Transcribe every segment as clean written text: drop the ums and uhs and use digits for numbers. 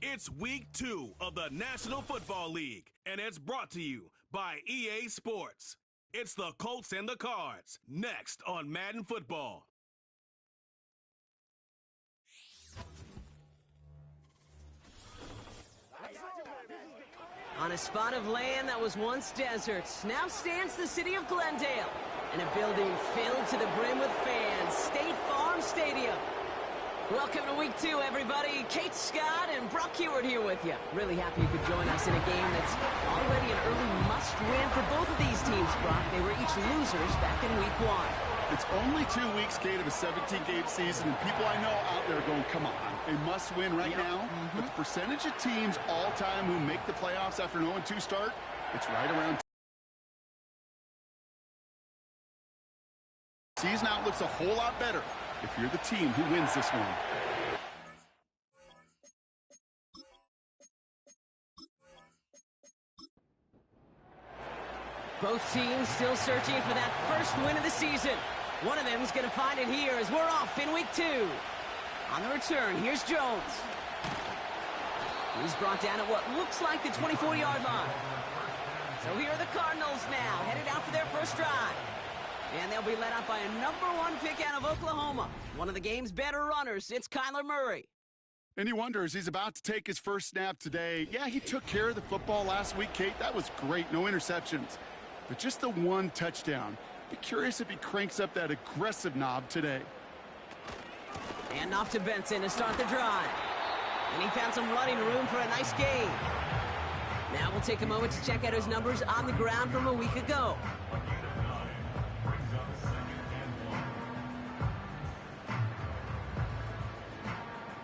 It's week 2 of the National Football League, and it's brought to you by EA Sports. It's the Colts and the Cards, next on Madden Football. On a spot of land that was once desert, now stands the city of Glendale, in a building filled to the brim with fans, State Farm Stadium. Welcome to week 2, everybody. Kate Scott and Brock Heward here with you. Really happy you could join us in a game that's already an early must-win for both of these teams, Brock. They were each losers back in week 1. It's only 2 weeks, Kate, of a 17-game season, and people I know out there are going, come on, a must-win right now. But the percentage of teams all-time who make the playoffs after an 0-2 start, it's right around. Season outlook's a whole lot better if you're the team who wins this one. Both teams still searching for that first win of the season. One of them is going to find it here as we're off in week 2. On the return, here's Jones. He's brought down at what looks like the 24-yard line. So here are the Cardinals now, headed out for their first drive. And they'll be led out by a #1 pick out of Oklahoma. One of the game's better runners, it's Kyler Murray. And he wonders, he's about to take his first snap today. Yeah, he took care of the football last week, Kate. That was great, no interceptions. But just the 1 touchdown. Be curious if he cranks up that aggressive knob today. And off to Benson to start the drive. And he found some running room for a nice gain. Now we'll take a moment to check out his numbers on the ground from a week ago.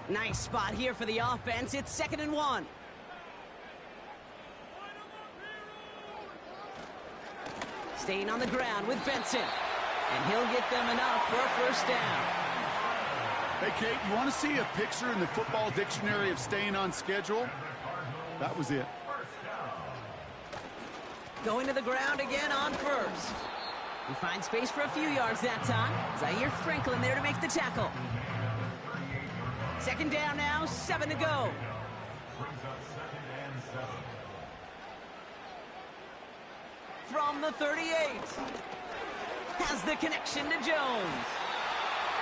Nice spot here for the offense. It's 2nd and 1. Staying on the ground with Benson. And he'll get them enough for a first down. Hey, Kate, you want to see a picture in the football dictionary of staying on schedule? That was it. Going to the ground again on first. He finds space for a few yards that time. Zaire Franklin there to make the tackle. 2nd down now, 7 to go. From the 38. Has the connection to Jones.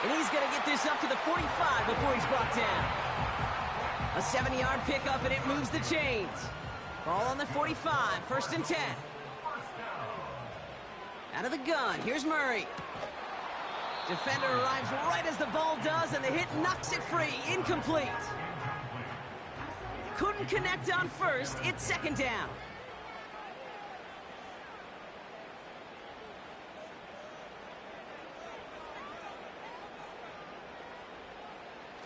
And he's going to get this up to the 45 before he's brought down. A 70-yard pickup, and it moves the chains. Ball on the 45, 1st and 10. Out of the gun, here's Murray. Defender arrives right as the ball does, and the hit knocks it free. Incomplete. Couldn't connect on first. It's 2nd down.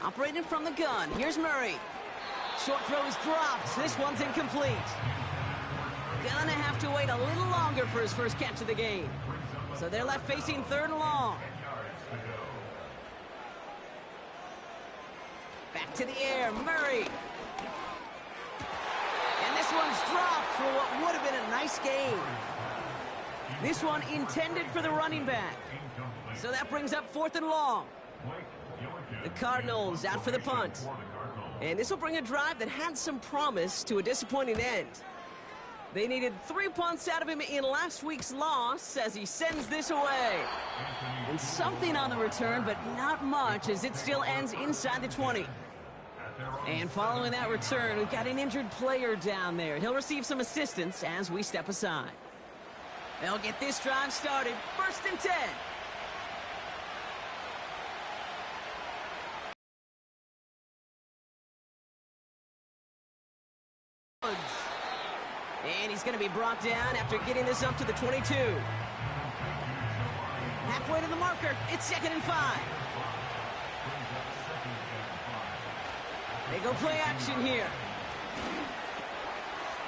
Operating from the gun. Here's Murray. Short throw is dropped. This one's incomplete. Gonna have to wait a little longer for his first catch of the game. So they're left facing 3rd and long. Back to the air, Murray. And this one's dropped for what would have been a nice gain. This one intended for the running back. So that brings up 4th and long. The Cardinals out for the punt. And this will bring a drive that had some promise to a disappointing end. They needed 3 punts out of him in last week's loss as he sends this away. And something on the return, but not much as it still ends inside the 20. And following that return, we've got an injured player down there. He'll receive some assistance as we step aside. They'll get this drive started. 1st and 10. And he's going to be brought down after getting this up to the 22. Halfway to the marker, it's 2nd and 5. They go play action here.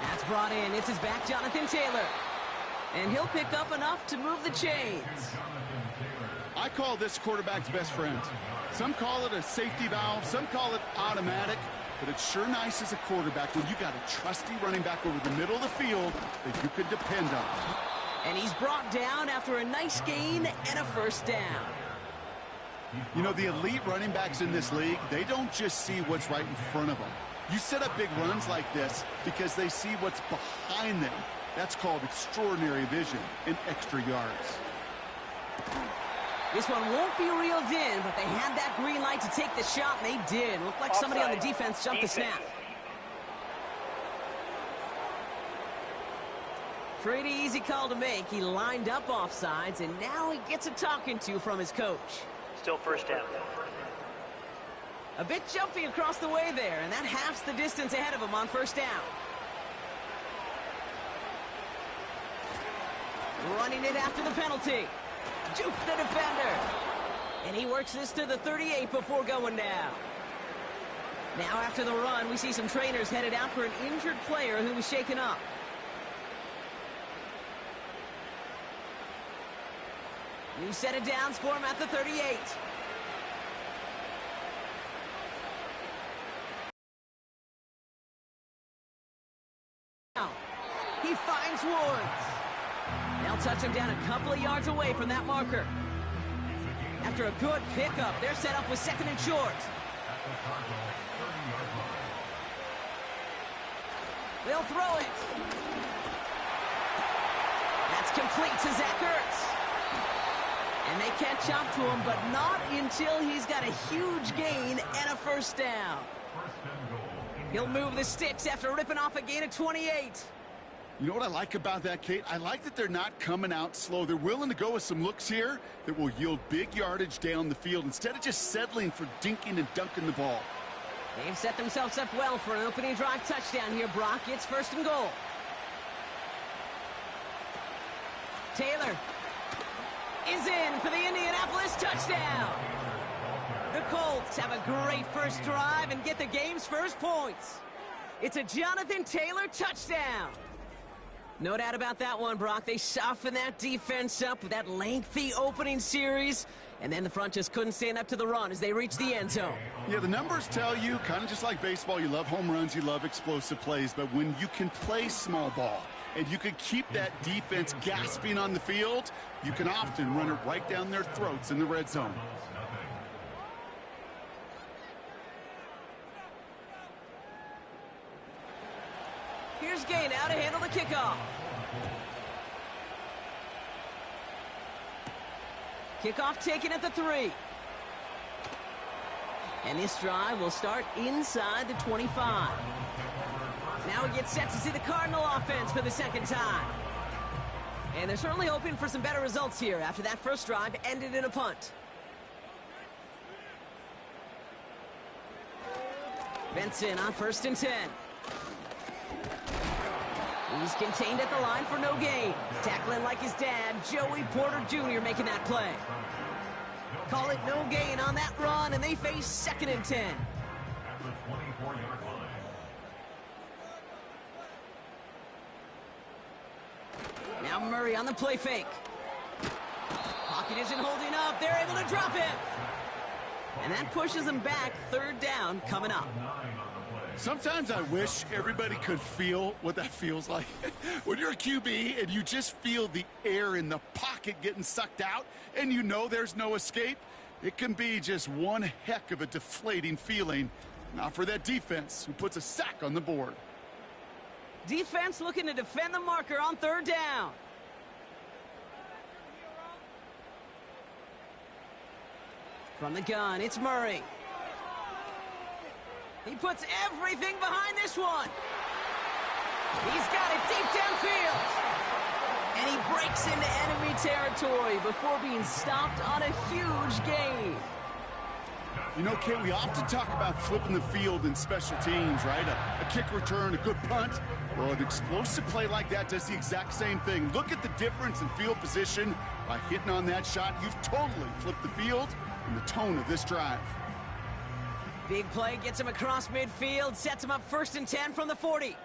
That's brought in. It's his back, Jonathan Taylor. And he'll pick up enough to move the chains. I call this quarterback's best friend. Some call it a safety valve, some call it automatic. But it's sure nice as a quarterback when you got a trusty running back over the middle of the field that you could depend on. And he's brought down after a nice gain and a first down. You know, the elite running backs in this league, they don't just see what's right in front of them. You set up big runs like this because they see what's behind them. That's called extraordinary vision and extra yards. This one won't be reeled in, but they had that green light to take the shot, and they did. Looked like somebody on the defense jumped the snap. Pretty easy call to make. He lined up offsides, and now he gets a talking to from his coach. Still first down. A bit jumpy across the way there, and that halves the distance ahead of him on first down. Running it after the penalty. Juke the defender. And he works this to the 38 before going down. Now after the run, we see some trainers headed out for an injured player who was shaken up. New set of downs for him at the 38. He finds Woods. They'll touch him down a couple of yards away from that marker. After a good pickup, they're set up with second and short. They'll throw it. That's complete to Zach Ertz. And they catch up to him, but not until he's got a huge gain and a first down. He'll move the sticks after ripping off a gain of 28. You know what I like about that, Kate? I like that they're not coming out slow. They're willing to go with some looks here that will yield big yardage down the field instead of just settling for dinking and dunking the ball. They've set themselves up well for an opening drive touchdown here, Brock. It's first and goal. Taylor is in for the Indianapolis touchdown. The Colts have a great first drive and get the game's first points. It's a Jonathan Taylor touchdown. No doubt about that one, Brock. They softened that defense up with that lengthy opening series, and then the front just couldn't stand up to the run as they reached the end zone. Yeah, the numbers tell you, kind of just like baseball, you love home runs, you love explosive plays, but when you can play small ball and you can keep that defense gasping on the field, you can often run it right down their throats in the red zone. Here's Gay now to handle the kickoff. Kickoff taken at the 3. And this drive will start inside the 25. Now we get set to see the Cardinal offense for the second time. And they're certainly hoping for some better results here after that first drive ended in a punt. Benson on first and 10. He's contained at the line for no gain. Tackling like his dad, Joey Porter Jr. making that play. Call it no gain on that run, and they face second and 10. Now Murray on the play fake. Pocket isn't holding up. They're able to drop him. And that pushes them back. Third down coming up. Sometimes I wish everybody could feel what that feels like. When you're a QB and you just feel the air in the pocket getting sucked out and you know there's no escape, it can be just one heck of a deflating feeling. Not for that defense who puts a sack on the board. Defense looking to defend the marker on third down. From the gun, it's Murray. He puts everything behind this one. He's got it deep downfield. And he breaks into enemy territory before being stopped on a huge gain. You know, Kate, we often talk about flipping the field in special teams, right? A kick return, a good punt. Well, an explosive play like that does the exact same thing. Look at the difference in field position. By hitting on that shot, you've totally flipped the field and the tone of this drive. Big play gets him across midfield, sets him up first and 10 from the 40.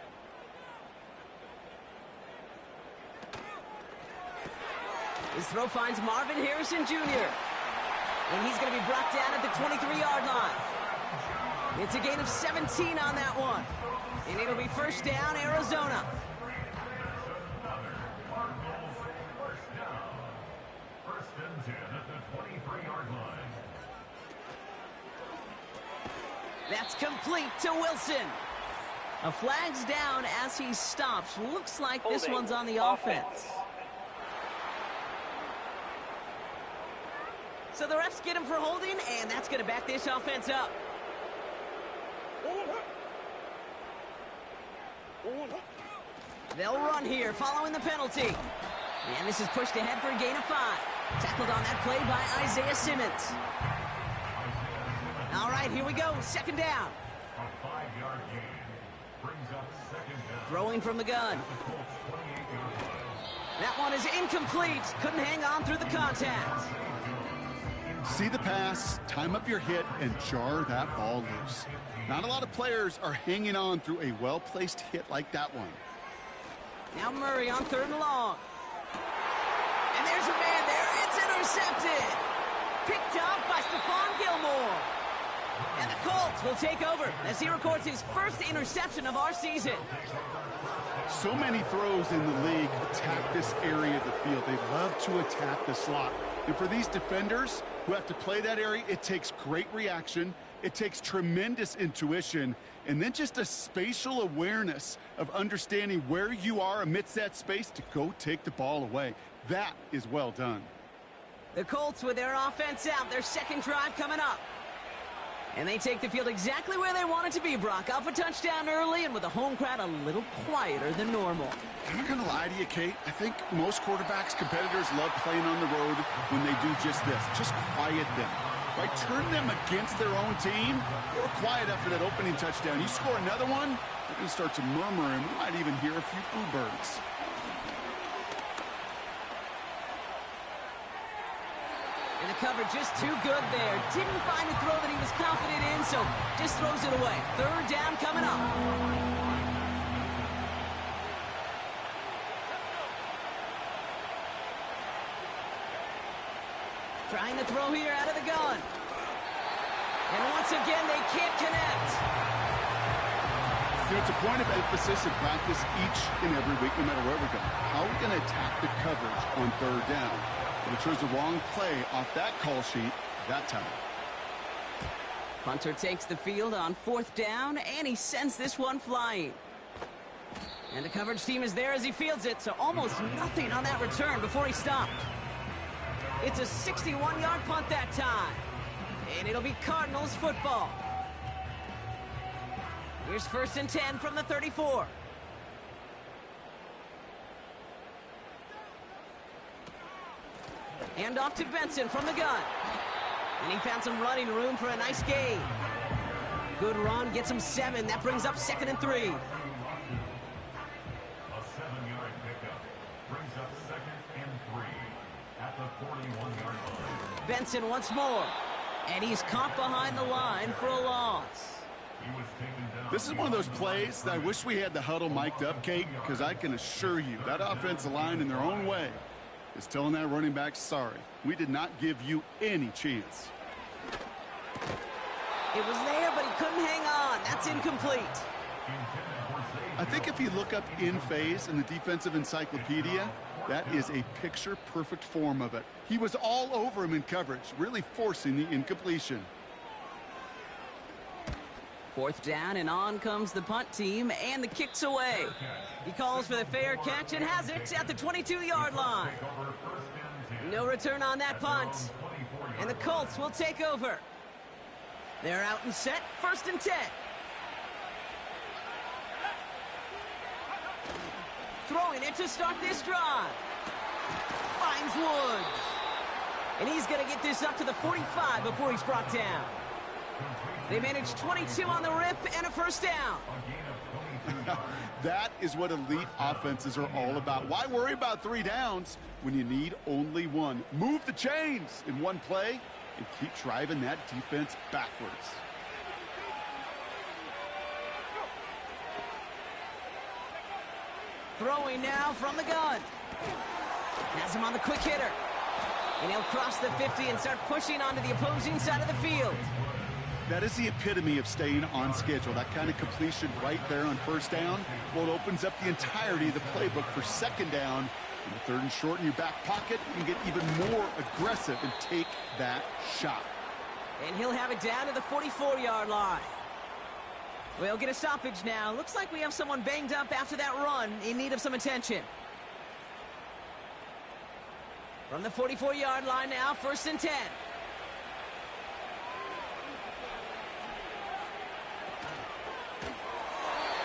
His throw finds Marvin Harrison Jr. And he's going to be brought down at the 23-yard line. It's a gain of 17 on that one. And it'll be first down, Arizona. That's complete to Wilson. A flag's down as he stops. Looks like this one's on the offense. So the refs get him for holding, and that's going to back this offense up. They'll run here following the penalty. And this is pushed ahead for a gain of 5. Tackled on that play by Isaiah Simmons. All right, here we go. Second down. A 5-yard gain brings up second down. Throwing from the gun. That one is incomplete. Couldn't hang on through the contact. See the pass, time up your hit, and jar that ball loose. Not a lot of players are hanging on through a well-placed hit like that one. Now Murray on 3rd and long. And there's a man there. It's intercepted. Picked up by Stephon Gilmore. And the Colts will take over as he records his first interception of our season. So many throws in the league attack this area of the field. They love to attack the slot. And for these defenders who have to play that area, it takes great reaction. It takes tremendous intuition. And then just a spatial awareness of understanding where you are amidst that space to go take the ball away. That is well done. The Colts with their offense out, their second drive coming up. And they take the field exactly where they want it to be, Brock. Off a touchdown early and with a home crowd a little quieter than normal. I'm not going to lie to you, Kate. I think most quarterbacks, competitors love playing on the road when they do just this. Just quiet them. Right? Turn them against their own team. They were quiet after that opening touchdown. You score another one, they're going to start to murmur, and we might even hear a few bluebirds. And the cover just too good there. Didn't find a throw that he was confident in, so just throws it away. 3rd down coming up. Trying to throw here out of the gun. And once again, they can't connect. You know, it's a point of emphasis in practice each and every week, no matter where we go. How are we going to attack the coverage on 3rd down? We chose the wrong play off that call sheet that time. Punter takes the field on 4th down, and he sends this one flying. And the coverage team is there as he fields it, so almost nothing on that return before he stopped. It's a 61-yard punt that time, and it'll be Cardinals football. Here's 1st and 10 from the 34. Hand off to Benson from the gun. And he found some running room for a nice gain. Good run, gets him 7. That brings up 2nd and 3. A 7-yard pickup brings up 2nd and 3 at the 41-yard line. Benson once more. And he's caught behind the line for a loss. He was taken down. This is one of those plays that I wish we had the huddle mic'd up, Kate, because I can assure you that offensive line in their own way is telling that running back, sorry, we did not give you any chance. It was there, but he couldn't hang on. That's incomplete. I think if you look up in phase in the defensive encyclopedia, that is a picture-perfect form of it. He was all over him in coverage, really forcing the incompletion. 4th down, and on comes the punt team, and the kick's away. He calls for the fair catch and has it at the 22-yard line. No return on that punt, and the Colts will take over. They're out and set, 1st and 10. Throwing it to start this drive. Finds Woods. And he's going to get this up to the 45 before he's brought down. They managed 22 on the rip and a 1st down. That is what elite offenses are all about. Why worry about 3 downs when you need only 1? Move the chains in one play and keep driving that defense backwards. Throwing now from the gun. Has him on the quick hitter. And he'll cross the 50 and start pushing onto the opposing side of the field. That is the epitome of staying on schedule. That kind of completion right there on 1st down. Well, it opens up the entirety of the playbook for 2nd down. And 3rd and short in your back pocket, you can get even more aggressive and take that shot. And he'll have it down to the 44-yard line. We'll get a stoppage now. Looks like we have someone banged up after that run, in need of some attention. From the 44-yard line now, 1st and 10.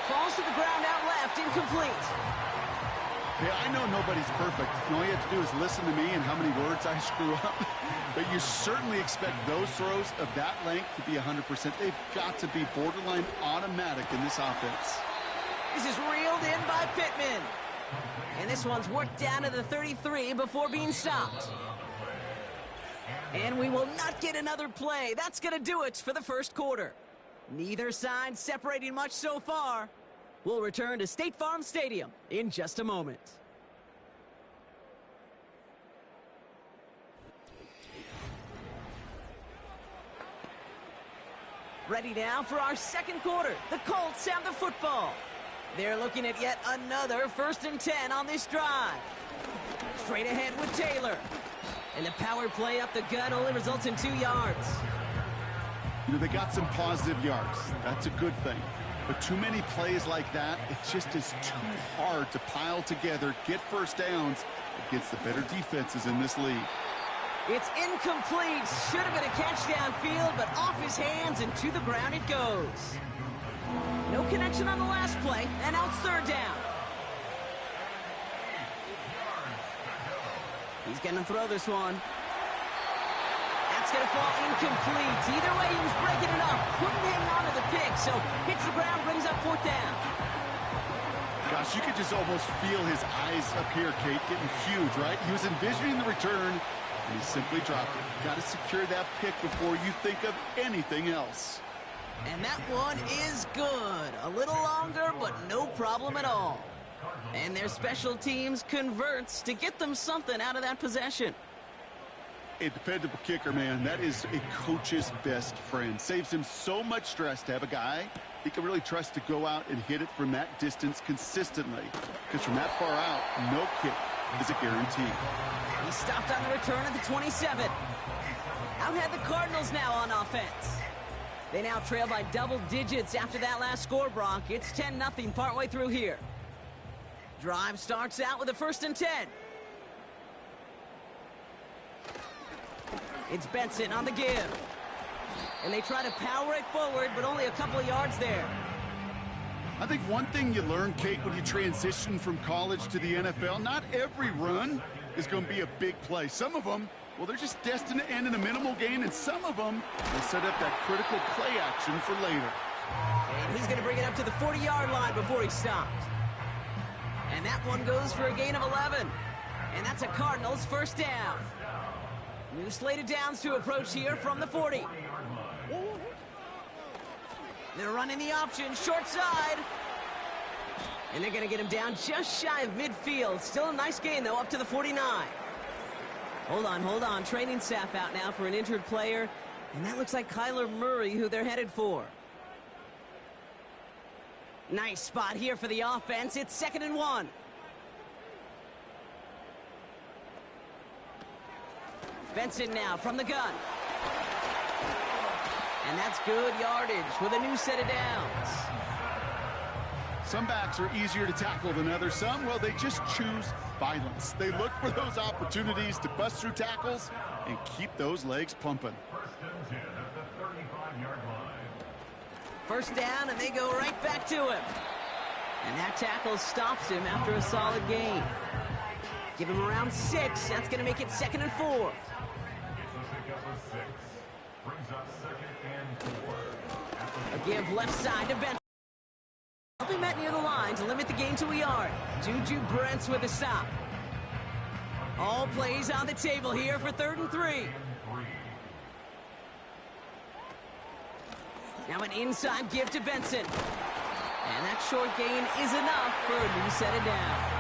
Falls to the ground out left, incomplete. Hey, I know nobody's perfect. All you have to do is listen to me and how many words I screw up. But you certainly expect those throws of that length to be 100%. They've got to be borderline automatic in this offense. This is reeled in by Pittman. And this one's worked down to the 33 before being stopped. And we will not get another play. That's going to do it for the first quarter. Neither side separating much so far. We'll return to State Farm Stadium in just a moment. Ready now for our second quarter. The Colts have the football. They're looking at yet another 1st and 10 on this drive. Straight ahead with Taylor. And the power play up the gut only results in 2 yards. You know, they got some positive yards. That's a good thing. But too many plays like that, it just is too hard to pile together, get first downs against the better defenses in this league. It's incomplete. Should have been a catch downfield, but off his hands and to the ground it goes. No connection on the last play, and now it's 3rd down. He's going to throw this one. That's going to fall incomplete. Either way, he was breaking it up. Couldn't hang on to the pick, so hits the ground, brings up 4th down. Gosh, you could just almost feel his eyes up here, Kate, getting huge, right? He was envisioning the return, and he simply dropped it. Got to secure that pick before you think of anything else. And that one is good. A little longer, but no problem at all. And their special teams converts to get them something out of that possession. A dependable kicker, man. That is a coach's best friend. Saves him so much stress to have a guy he can really trust to go out and hit it from that distance consistently. Because from that far out, no kick is a guarantee. He stopped on the return at the 27. Out had the Cardinals now on offense. They now trail by double digits after that last score, Brock. It's 10-0 partway through here. Drive starts out with a 1st and 10. It's Benson on the give. And they try to power it forward, but only a couple of yards there. I think one thing you learn, Kate, when you transition from college to the NFL, not every run is going to be a big play. Some of them, well, they're just destined to end in a minimal gain, and some of them will set up that critical play action for later. And he's going to bring it up to the 40-yard line before he stopped. And that one goes for a gain of 11. And that's a Cardinals 1st down. New slate of downs to approach here from the 40. They're running the option, short side. And they're going to get him down just shy of midfield. Still a nice gain, though, up to the 49. Hold on. Training staff out now for an injured player. And that looks like Kyler Murray, who they're headed for. Nice spot here for the offense. It's 2nd and 1. Benson now from the gun. And that's good yardage with a new set of downs. Some backs are easier to tackle than others. Some, well, they just choose violence. They look for those opportunities to bust through tackles and keep those legs pumping. 1st and 10 at the 35-yard line. 1st down, and they go right back to him. And that tackle stops him after a solid gain. Give him around 6. That's going to make it 2nd and 4. It's a pickup of 6. Brings up 2nd and 4. A give left side to Benson. Helping met near the line to limit the gain to a yard. Juju Brents with a stop. All plays on the table here for 3rd and 3. Now an inside give to Benson. And that short gain is enough for a new set of downs.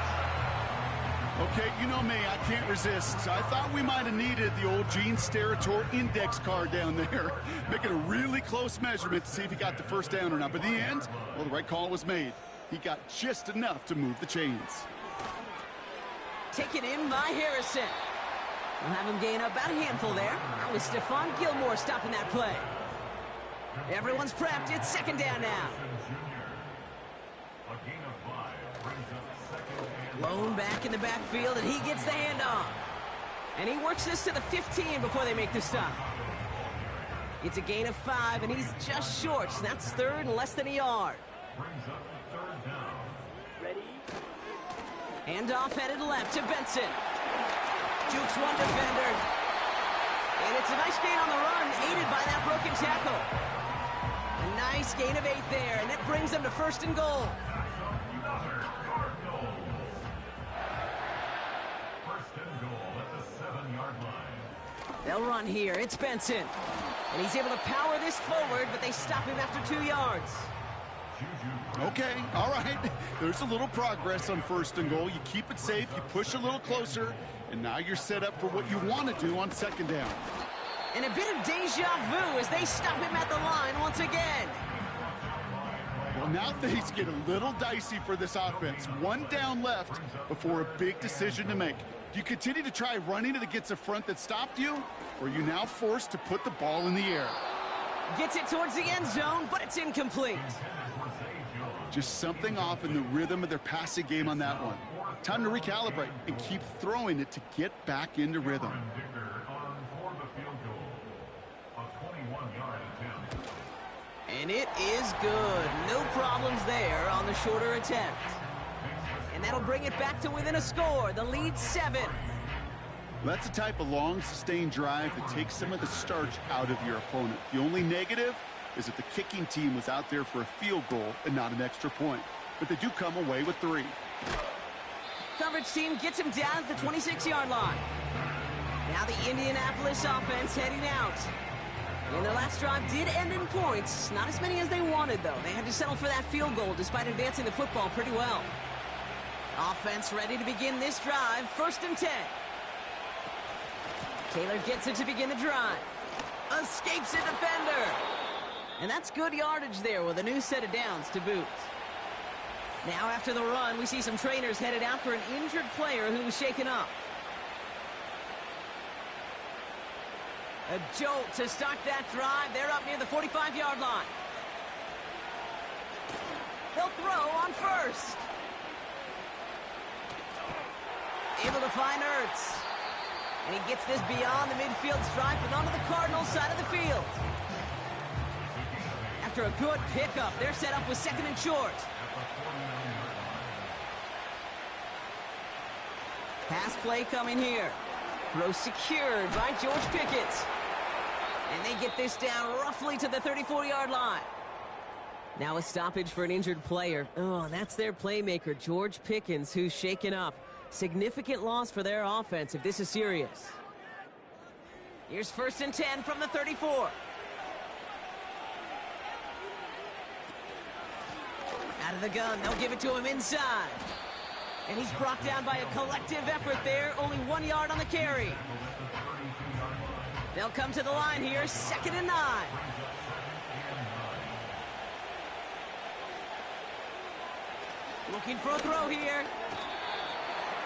Okay, you know me, I can't resist. I thought we might have needed the old Gene Steratore index card down there. Making a really close measurement to see if he got the 1st down or not. But in the end, well, the right call was made. He got just enough to move the chains. Taken in by Harrison. We'll have him gain about a handful there. That was Stephon Gilmore stopping that play. Everyone's prepped. It's second down now. A gain of 5 brings up second and Lone back in the backfield, and he gets the handoff. And he works this to the 15 before they make the stop. It's a gain of 5, and he's just short. So that's third and less than a yard. brings up third down. Handoff headed left to Benson. Jukes one defender. And it's a nice gain on the run, aided by that broken tackle. A nice gain of 8 there, and that brings them to first and goal. Cardinals. First and goal at the 7-yard line. They'll run here. It's Benson. And he's able to power this forward, but they stop him after 2 yards. Okay, all right. There's a little progress on first and goal. You keep it safe, you push a little closer, and now you're set up for what you want to do on second down. And a bit of deja vu as they stop him at the line once again. Well, now things get a little dicey for this offense. 1 down left before a big decision to make. Do you continue to try running it against a front that stopped you, or are you now forced to put the ball in the air? Gets it towards the end zone, but it's incomplete. Just something off in the rhythm of their passing game on that one. Time to recalibrate and keep throwing it to get back into rhythm. And it is good. No problems there on the shorter attempt. And that'll bring it back to within a score. The lead's 7. That's the type of long, sustained drive that takes some of the starch out of your opponent. The only negative is that the kicking team was out there for a field goal and not an extra point. But they do come away with 3. Coverage team gets him down at the 26-yard line. Now the Indianapolis offense heading out. And their last drive did end in points. Not as many as they wanted, though. They had to settle for that field goal despite advancing the football pretty well. Offense ready to begin this drive. First and 10. Taylor gets it to begin the drive. Escapes a defender. And that's good yardage there with a new set of downs to boot. Now after the run, we see some trainers headed out for an injured player who was shaken up. A jolt to start that drive. They're up near the 45-yard line. They'll throw on first. Able to find Ertz. And he gets this beyond the midfield stripe and onto the Cardinals side of the field. After a good pickup, they're set up with second and short. Pass play coming here. Throw secured by George Pickett. And they get this down roughly to the 34-yard line. Now a stoppage for an injured player. Oh, and that's their playmaker, George Pickens, who's shaken up. Significant loss for their offense if this is serious. Here's first and 10 from the 34. Out of the gun, they'll give it to him inside. And he's brought down by a collective effort there. Only 1 yard on the carry. They'll come to the line here, second and 9. Looking for a throw here.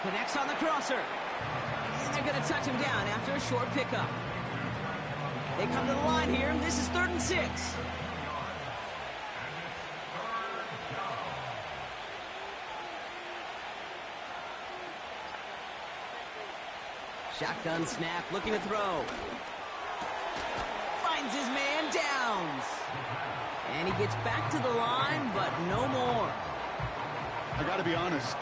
Connects on the crosser. And they're going to touch him down after a short pickup. They come to the line here. This is 3rd and 6. Shotgun snap, looking to throw. Finds his man, Downs. And he gets back to the line, but no more. I got to be honest,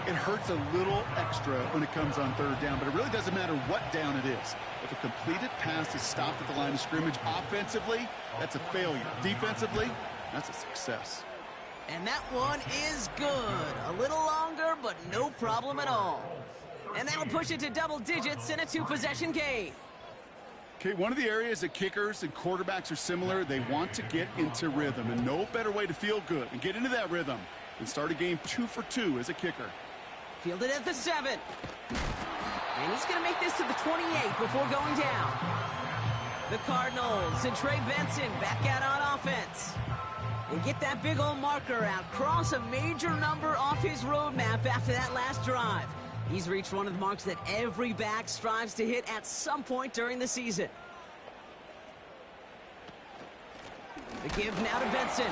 it hurts a little extra when it comes on 3rd down, but it really doesn't matter what down it is. If a completed pass is stopped at the line of scrimmage, offensively, that's a failure. Defensively, that's a success. And that one is good. A little longer, but no problem at all. And that'll push it to double digits in a 2-possession game. Okay, one of the areas that kickers and quarterbacks are similar, they want to get into rhythm, and no better way to feel good and get into that rhythm than start a game 2 for 2 as a kicker. Fielded at the 7. And he's going to make this to the 28 before going down. The Cardinals and Trey Benson back out on offense. And get that big old marker out. Cross a major number off his roadmap after that last drive. He's reached one of the marks that every back strives to hit at some point during the season. The give now to Benson.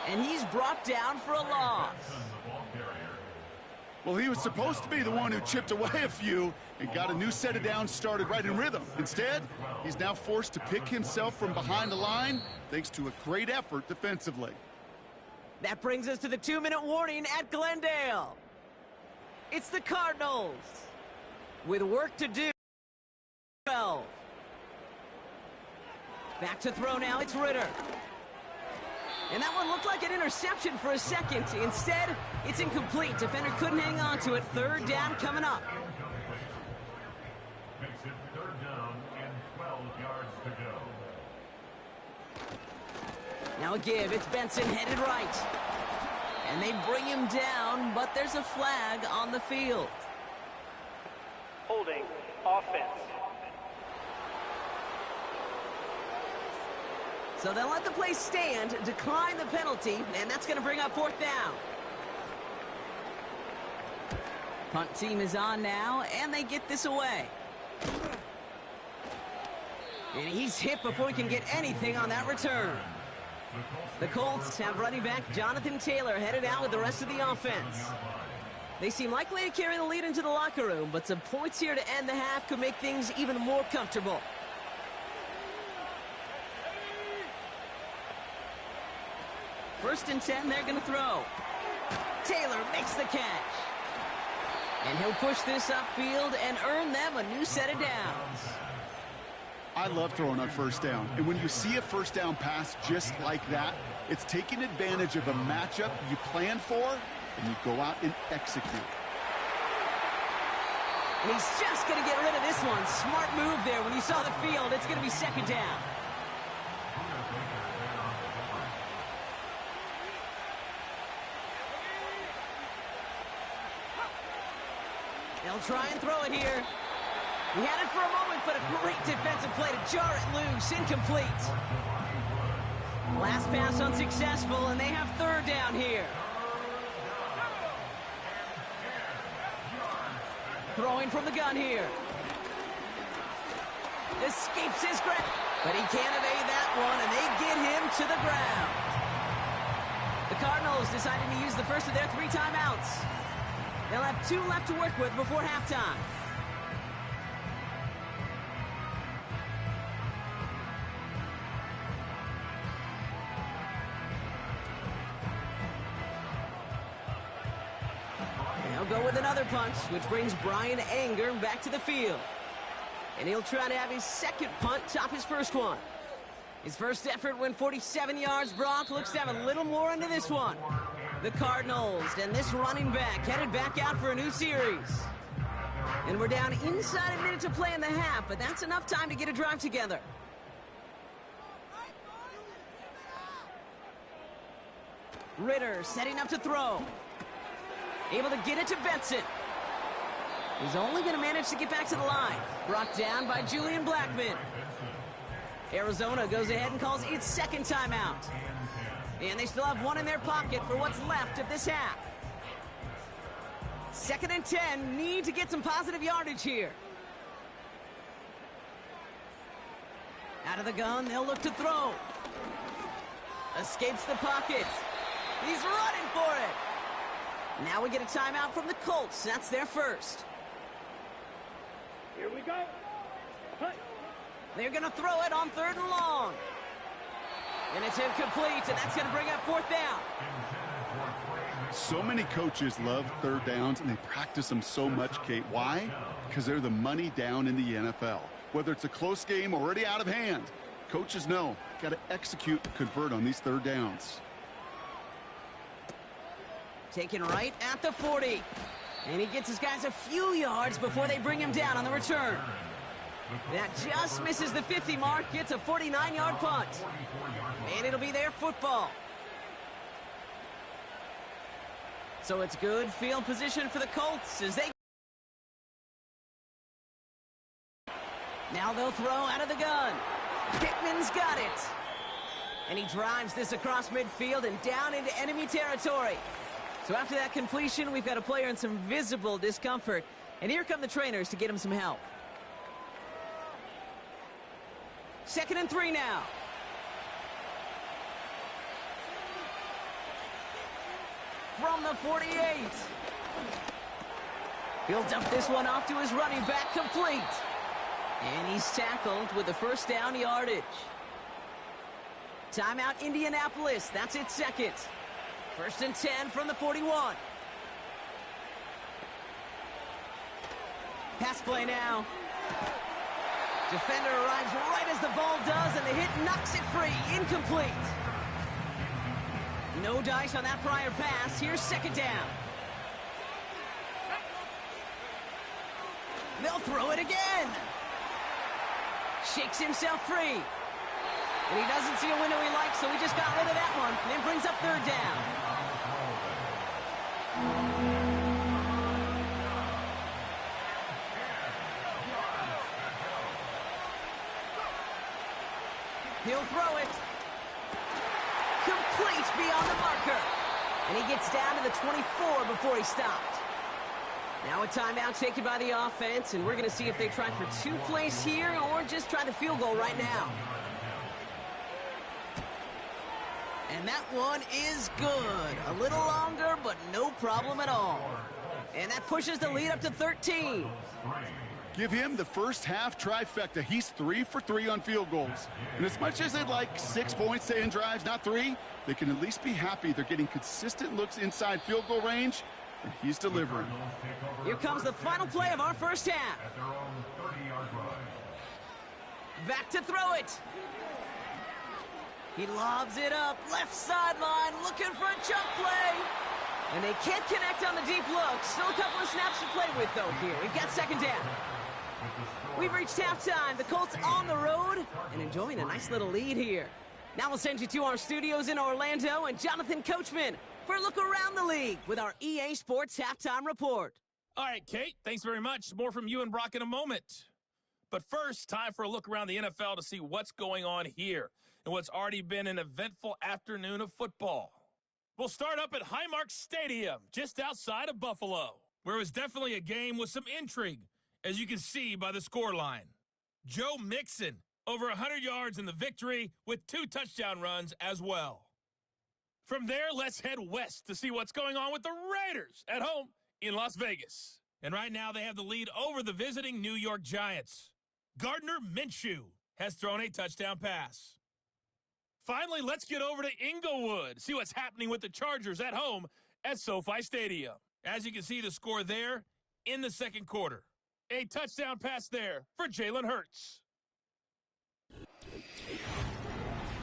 And he's brought down for a loss. Well, he was supposed to be the one who chipped away a few and got a new set of downs started right in rhythm. Instead, he's now forced to pick himself from behind the line thanks to a great effort defensively. That brings us to the 2-minute warning at Glendale. It's the Cardinals with work to do. 12. Back to throw now, it's Ritter. And that one looked like an interception for a second. Instead, it's incomplete. Defender couldn't hang on to it. Third down coming up. Makes it third down and 12 yards to go. Now a give. It's Benson headed right. And they bring him down, but there's a flag on the field. Holding offense. So they'll let the play stand, decline the penalty, and that's going to bring up fourth down. Punt team is on now, and they get this away. And he's hit before he can get anything on that return. The Colts have running back Jonathan Taylor headed out with the rest of the offense. They seem likely to carry the lead into the locker room, but some points here to end the half could make things even more comfortable. First and 10, they're going to throw. Taylor makes the catch. And he'll push this upfield and earn them a new set of downs. I love throwing on first down. And when you see a first down pass just like that, it's taking advantage of a matchup you planned for, and you go out and execute. And he's just going to get rid of this one. Smart move there. When you saw the field, it's going to be second down. They'll try and throw it here. He had it for a moment, but a great defensive play to jar it loose. Incomplete. Last pass unsuccessful, and they have third down here. Throwing from the gun here. Escapes his grip, but he can't evade that one, and they get him to the ground. The Cardinals deciding to use the first of their 3 timeouts. They'll have 2 left to work with before halftime. They'll go with another punch, which brings Brian Anger back to the field. And he'll try to have his second punt top his first one. His first effort went 47 yards. Brock looks to have a little more into this one. The Cardinals and this running back headed back out for a new series. And we're down inside a minute to play in the half, but that's enough time to get a drive together. Ritter setting up to throw. Able to get it to Benson. He's only going to manage to get back to the line. Brought down by Julian Blackman. Arizona goes ahead and calls its second timeout. And they still have 1 in their pocket for what's left of this half. Second and 10, need to get some positive yardage here. Out of the gun, they'll look to throw. Escapes the pocket. He's running for it. Now we get a timeout from the Colts. That's their first. Here we go. Punt. They're going to throw it on 3rd and long. And it's incomplete, and that's going to bring up 4th down. So many coaches love third downs, and they practice them so much, Kate. Why? Because they're the money down in the NFL. Whether it's a close game or already out of hand, coaches know, got to execute and convert on these third downs. Taken right at the 40. And he gets his guys a few yards before they bring him down on the return. That just misses the 50 mark, gets a 49-yard punt. And it'll be their football. So it's good field position for the Colts as they... Now they'll throw out of the gun. Pittman's got it. And he drives this across midfield and down into enemy territory. So after that completion, we've got a player in some visible discomfort. And here come the trainers to get him some help. 2nd and 3 now. from the 48. Built up this one off to his running back, complete. And he's tackled with the first down yardage. Timeout Indianapolis, that's its second. 1st and 10 from the 41. Pass play now. Defender arrives right as the ball does, and the hit knocks it free. Incomplete. No dice on that prior pass. Here's 2nd down. They'll throw it again. Shakes himself free. And he doesn't see a window he likes, so he just got rid of that one. And then brings up 3rd down. He'll throw it. Complete beyond the marker. And he gets down to the 24 before he stopped. Now a timeout taken by the offense, and we're going to see if they try for 2 plays here or just try the field goal right now. And that one is good. A little longer, but no problem at all. And that pushes the lead up to 13. Give him the first half trifecta. He's 3 for 3 on field goals. And as much as they'd like 6 points to end drives, not 3, they can at least be happy they're getting consistent looks inside field goal range, and he's delivering. Here comes the final play of our first half. Back to throw it. He lobs it up, left sideline, looking for a chunk play. And they can't connect on the deep look. Still a couple of snaps to play with, though, here. We've got 2nd down. We've reached halftime. The Colts on the road and enjoying a nice little lead here. Now we'll send you to our studios in Orlando and Jonathan Coachman for a look around the league with our EA Sports Halftime Report. All right, Kate, thanks very much. More from you and Brock in a moment. But first, time for a look around the NFL to see what's going on here and what's already been an eventful afternoon of football. We'll start up at Highmark Stadium, just outside of Buffalo, where it was definitely a game with some intrigue, as you can see by the scoreline. Joe Mixon, over 100 yards in the victory with 2 touchdown runs as well. From there, let's head west to see what's going on with the Raiders at home in Las Vegas. And right now, they have the lead over the visiting New York Giants. Gardner Minshew has thrown a touchdown pass. Finally, let's get over to Inglewood, see what's happening with the Chargers at home at SoFi Stadium. As you can see, the score there in the 2nd quarter. A touchdown pass there for Jalen Hurts.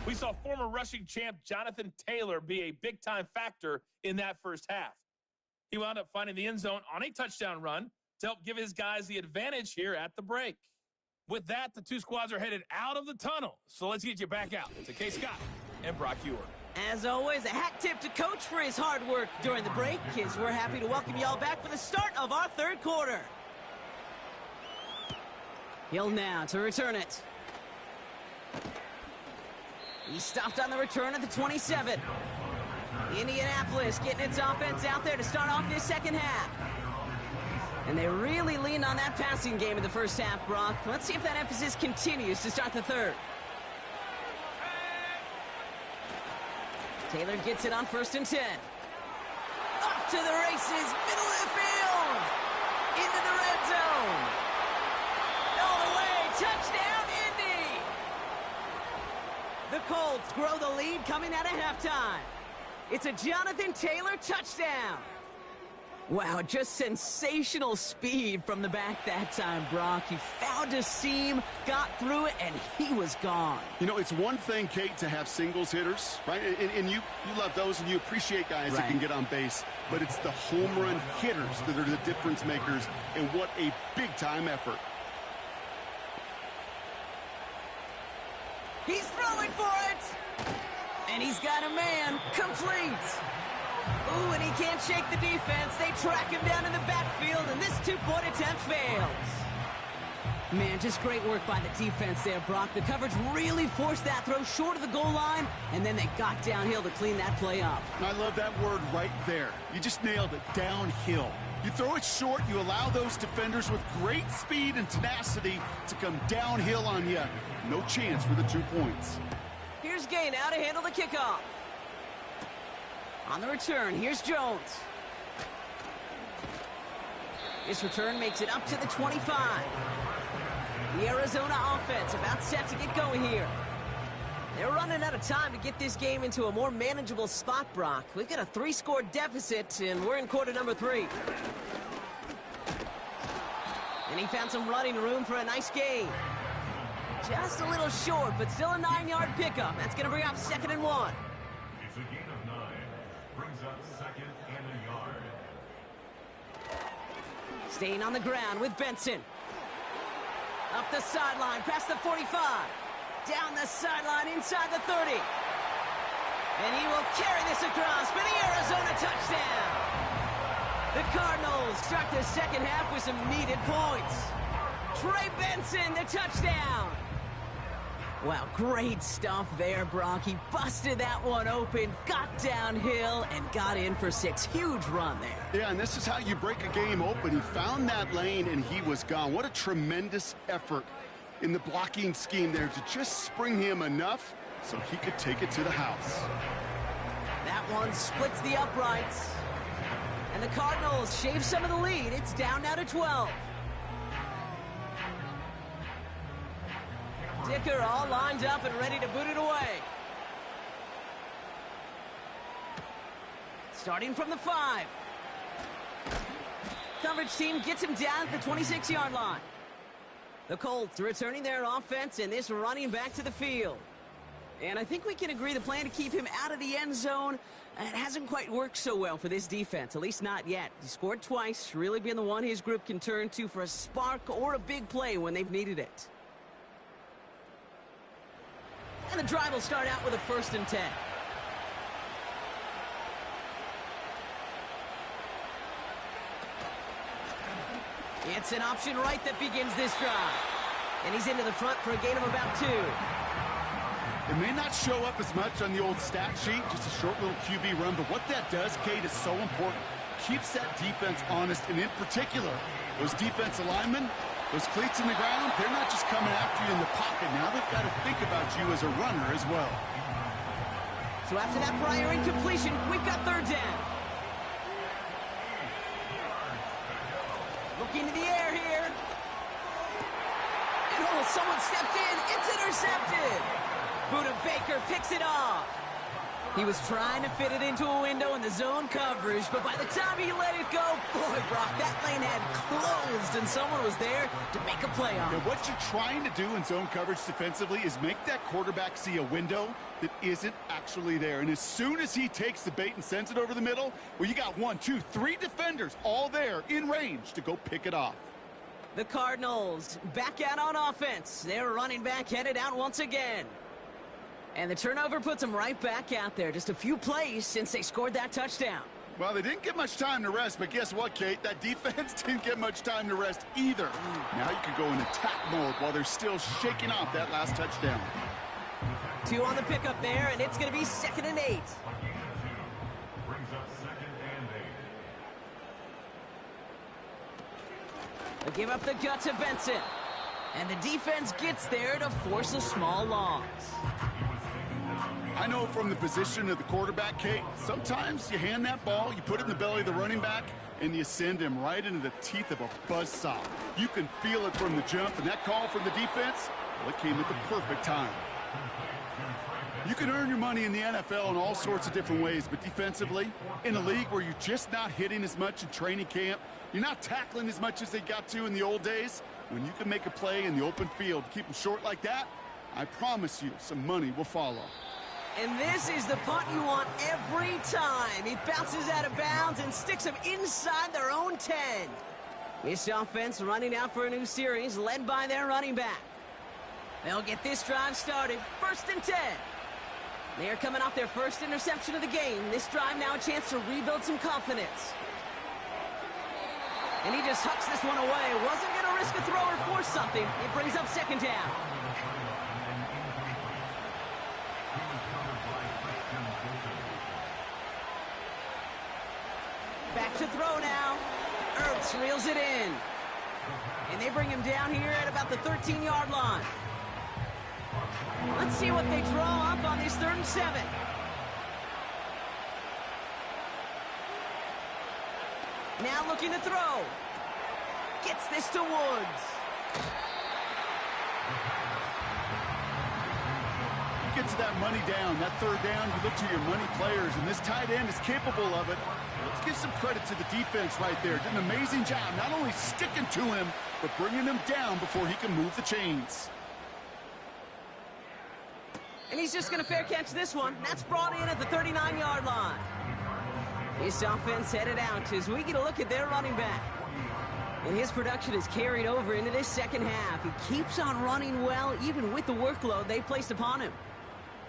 We saw former rushing champ Jonathan Taylor be a big-time factor in that first half. He wound up finding the end zone on a touchdown run to help give his guys the advantage here at the break. With that, the 2 squads are headed out of the tunnel. So let's get you back out to K. Scott and Brock Ewer. As always, a hat tip to Coach for his hard work during the break, as we're happy to welcome y'all back for the start of our 3rd quarter. Hill now to return it. He stopped on the return at the 27. Indianapolis getting its offense out there to start off this 2nd half. And they really leaned on that passing game in the first half, Brock. Let's see if that emphasis continues to start the 3rd. Taylor gets it on 1st and 10. Off to the races, middle of the field. Into the red zone. All the way, touchdown, Indy. The Colts grow the lead coming out of halftime. It's a Jonathan Taylor touchdown. Wow, just sensational speed from the back that time, Brock. He found a seam, got through it, and he was gone. You know, it's one thing, Kate, to have singles hitters, right? And you love those, and you appreciate guys that can get on base. But it's the home run hitters that are the difference makers, and what a big-time effort. He's throwing for it! And he's got a man, complete! Ooh, and he can't shake the defense. They track him down in the backfield, and this 2-point attempt fails. Man, just great work by the defense there, Brock. The coverage really forced that throw short of the goal line, and then they got downhill to clean that play up. I love that word right there. You just nailed it, downhill. You throw it short, you allow those defenders with great speed and tenacity to come downhill on you. No chance for the 2 points. Here's Gay now to handle the kickoff. On the return, here's Jones. This return makes it up to the 25. The Arizona offense about set to get going here. They're running out of time to get this game into a more manageable spot, Brock. We've got a 3-score deficit, and we're in quarter number 3. And he found some running room for a nice gain. Just a little short, but still a 9-yard pickup. That's going to bring up 2nd and 1. It's a gain of 9. Brings up 2nd and a yard. Staying on the ground with Benson. Up the sideline, past the 45. Down the sideline, inside the 30. And he will carry this across for the Arizona touchdown. The Cardinals start the second half with some needed points. Trey Benson, the touchdown. Wow, great stuff there, Brock. He busted that one open, got downhill, and got in for 6. Huge run there. Yeah, and this is how you break a game open. He found that lane, and he was gone. What a tremendous effort in the blocking scheme there to just spring him enough so he could take it to the house. That one splits the uprights. And the Cardinals shave some of the lead. It's down now to 12. Dicker all lined up and ready to boot it away. Starting from the 5. Coverage team gets him down at the 26-yard line. The Colts returning their offense and this running back to the field. And I think we can agree the plan to keep him out of the end zone, it hasn't quite worked so well for this defense, at least not yet. He scored twice, really been the one his group can turn to for a spark or a big play when they've needed it. And the drive will start out with a 1st and 10. It's an option right that begins this drive. And he's into the front for a gain of about 2. It may not show up as much on the old stat sheet, just a short little QB run, but what that does, Kate, is so important. Keeps that defense honest, and in particular, those defensive linemen, those cleats in the ground, they're not just coming after you in the pocket. Now they've got to think about you as a runner as well. So after that prior incompletion, we've got 3rd down. Looking to the air here. And oh, someone stepped in. It's intercepted. Buda Baker picks it off. He was trying to fit it into a window in the zone coverage, but by the time he let it go, boy, Brock, that lane had closed, and someone was there to make a play on it. What you're trying to do in zone coverage defensively is make that quarterback see a window that isn't actually there. And as soon as he takes the bait and sends it over the middle, well, you got 1, 2, 3 defenders all there in range to go pick it off. The Cardinals back out on offense. Their running back headed out once again. And the turnover puts them right back out there. Just a few plays since they scored that touchdown. Well, they didn't get much time to rest, but guess what, Kate? That defense didn't get much time to rest either. Now you can go in attack mode while they're still shaking off that last touchdown. 2 on the pickup there, and it's going to be 2nd and 8. Brings up 2nd and 8. They give up the gut to Benson. And the defense gets there to force a small loss. I know from the position of the quarterback, Kate, sometimes you hand that ball, you put it in the belly of the running back, and you send him right into the teeth of a buzzsaw. You can feel it from the jump, and that call from the defense, well, it came at the perfect time. You can earn your money in the NFL in all sorts of different ways, but defensively, in a league where you're just not hitting as much in training camp, you're not tackling as much as they got to in the old days, when you can make a play in the open field, keep them short like that, I promise you some money will follow. And this is the punt you want every time. He bounces out of bounds and sticks them inside their own 10. This offense running out for a new series, led by their running back. They'll get this drive started, 1st and 10. They're coming off their first interception of the game. This drive now a chance to rebuild some confidence. And he just hucks this one away. Wasn't going to risk a throw or force something. It brings up 2nd down. Back to throw now. Ertz reels it in. And they bring him down here at about the 13-yard line. Let's see what they draw up on this 3rd and 7. Now looking to throw. Gets this to Woods. You get to that money down, that third down, you look to your money players, and this tight end is capable of it. Let's give some credit to the defense right there. Did an amazing job, not only sticking to him, but bringing him down before he can move the chains. And he's just going to fair catch this one. That's brought in at the 39-yard line. This offense headed out as we get a look at their running back. And his production is carried over into this second half. He keeps on running well, even with the workload they placed upon him.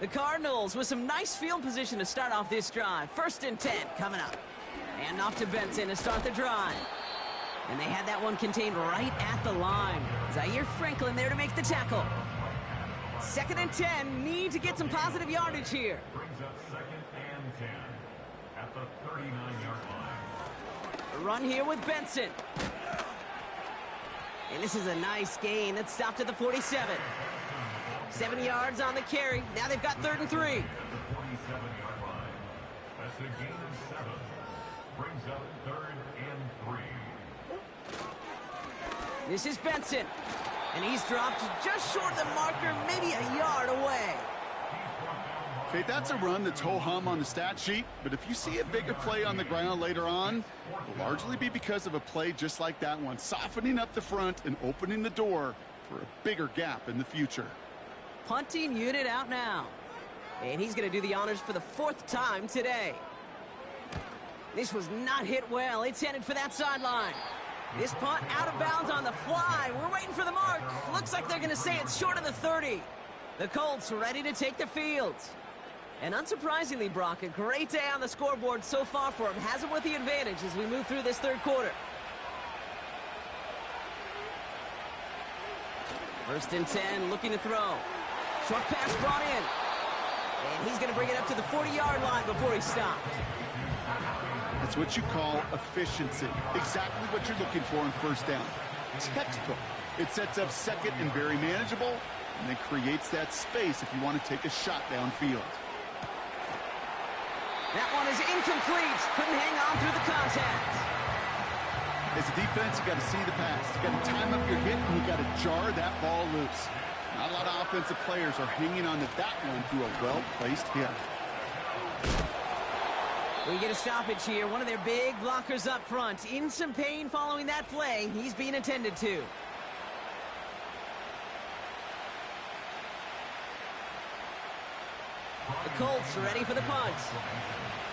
The Cardinals with some nice field position to start off this drive. 1st and 10 coming up. And off to Benson to start the drive. And they had that one contained right at the line. Zaire Franklin there to make the tackle. 2nd and 10, need to get some positive yardage here. Brings up 2nd and 10 at the 39-yard line. A run here with Benson. And this is a nice gain. It stopped at the 47. 7 yards on the carry. Now they've got 3rd and 3. At the 47-yard line. That's a gain of 7. Brings up 3rd and 3. This is Benson. And he's dropped just short of the marker, maybe a yard away. Okay, that's a run that's ho-hum on the stat sheet, but if you see a bigger play on the ground later on, it'll largely be because of a play just like that one, softening up the front and opening the door for a bigger gap in the future. Punting unit out now. And he's going to do the honors for the 4th time today. This was not hit well. It's headed for that sideline. This punt out of bounds on the fly. We're waiting for the mark. Looks like they're going to say it's short of the 30. The Colts ready to take the field. And unsurprisingly, Brock, a great day on the scoreboard so far for him. Has him with the advantage as we move through this 3rd quarter. 1st and 10, looking to throw. Short pass brought in. And he's going to bring it up to the 40-yard line before he stopped. That's what you call efficiency. Exactly what you're looking for in 1st down. Textbook. It sets up 2nd and very manageable, and then creates that space if you want to take a shot downfield. That one is incomplete. Couldn't hang on through the contact. As a defense, you got to see the pass. You got to time up your hit, and you got to jar that ball loose. Not a lot of offensive players are hanging on to that one through a well-placed hit. We get a stoppage here. One of their big blockers up front. In some pain following that play. He's being attended to. The Colts are ready for the punt.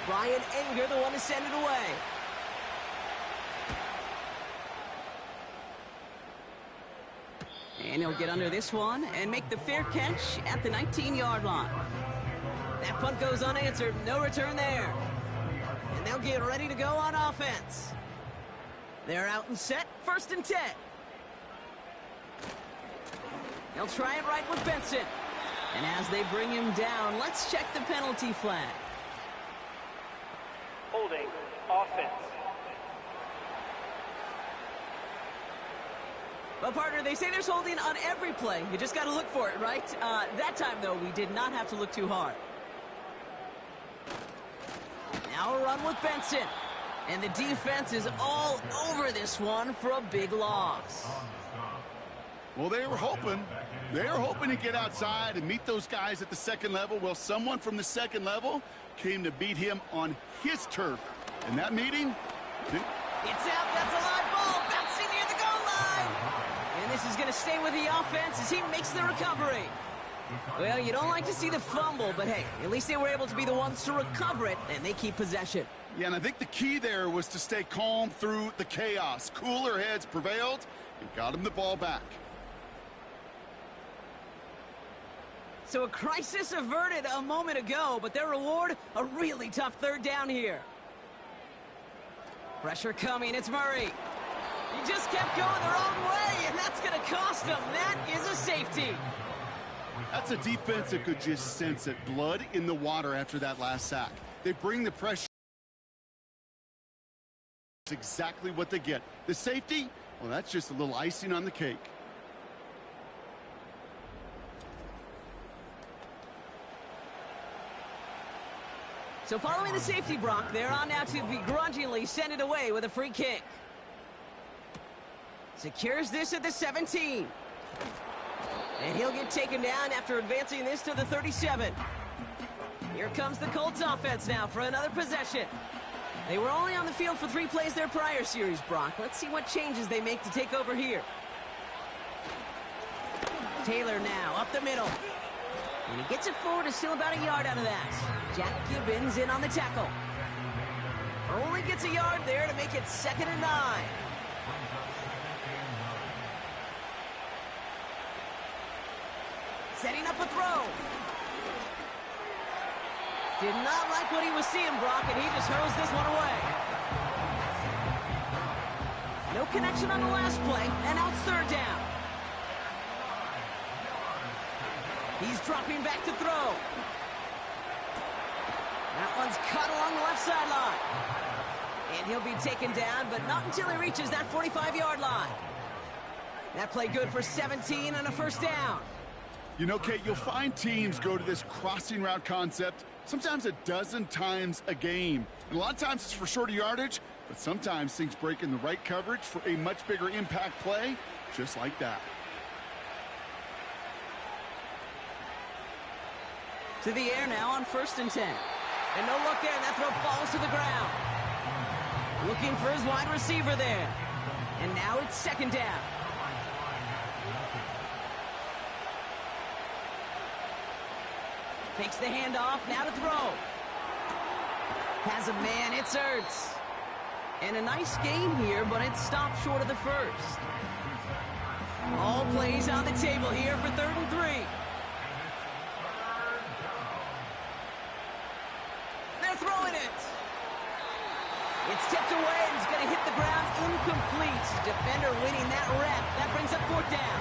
Brian Enger, the one to send it away. And he'll get under this one and make the fair catch at the 19-yard line. That punt goes unanswered. No return there. And they'll get ready to go on offense. They're out and set. 1st and 10. They'll try it right with Benson. And as they bring him down, let's check the penalty flag. Holding. Offense. Well, partner, they say there's holding on every play. You just got to look for it, right? That time, though, we did not have to look too hard. Now a run with Benson. And the defense is all over this one for a big loss. Well, they were hoping to get outside and meet those guys at the 2nd level. Well, someone from the 2nd level came to beat him on his turf. And that meeting... It's out. That's a live ball. Bouncing near the goal line. And this is going to stay with the offense as he makes the recovery. Well, you don't like to see the fumble, but hey, at least they were able to be the ones to recover it, and they keep possession. Yeah, and I think the key there was to stay calm through the chaos. Cooler heads prevailed and got him the ball back. So a crisis averted a moment ago, but their reward, a really tough 3rd down here. Pressure coming, it's Murray. He just kept going the wrong way, and that's going to cost him. That is a safety. That's a defense that could just sense it. Blood in the water after that last sack. They bring the pressure. It's exactly what they get. The safety, well, that's just a little icing on the cake. So following the safety, Brock, they're on now to begrudgingly send it away with a free kick. Secures this at the 17. And he'll get taken down after advancing this to the 37. Here comes the Colts offense now for another possession. They were only on the field for 3 plays their prior series, Brock. Let's see what changes they make to take over here. Taylor now up the middle. And he gets it forward, is still about a yard out of that. Jack Gibbons in on the tackle. Only gets a yard there to make it 2nd and 9. Setting up a throw. Did not like what he was seeing, Brock, and he just hurls this one away. No connection on the last play, and now it's 3rd down. He's dropping back to throw. That one's cut along the left sideline. And he'll be taken down, but not until he reaches that 45-yard line. That play good for 17 and a 1st down. You know, Kate, you'll find teams go to this crossing route concept sometimes a dozen times a game. And a lot of times it's for shorter yardage, but sometimes things break in the right coverage for a much bigger impact play, just like that. To the air now on 1st and 10. And no look there, that throw falls to the ground. Looking for his wide receiver there. And now it's 2nd down. Takes the handoff, now to throw. Has a man, it's Ertz. And a nice gain here, but it stopped short of the 1st. All plays on the table here for 3rd and 3. They're throwing it. It's tipped away and it's going to hit the ground incomplete. Defender winning that rep. That brings up 4th down.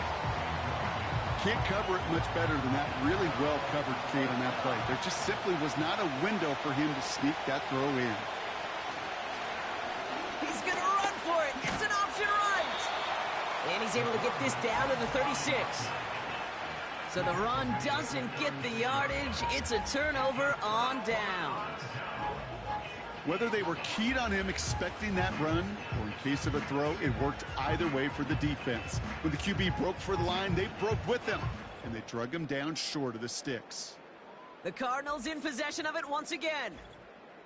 Can't cover it much better than that. Really well covered, Kate, on that play. There just simply was not a window for him to sneak that throw in. He's going to run for it. It's an option right. And he's able to get this down to the 36. So the run doesn't get the yardage. It's a turnover on downs. Whether they were keyed on him expecting that run, or in case of a throw, it worked either way for the defense. When the QB broke for the line, they broke with him, and they drug him down short of the sticks. The Cardinals in possession of it once again.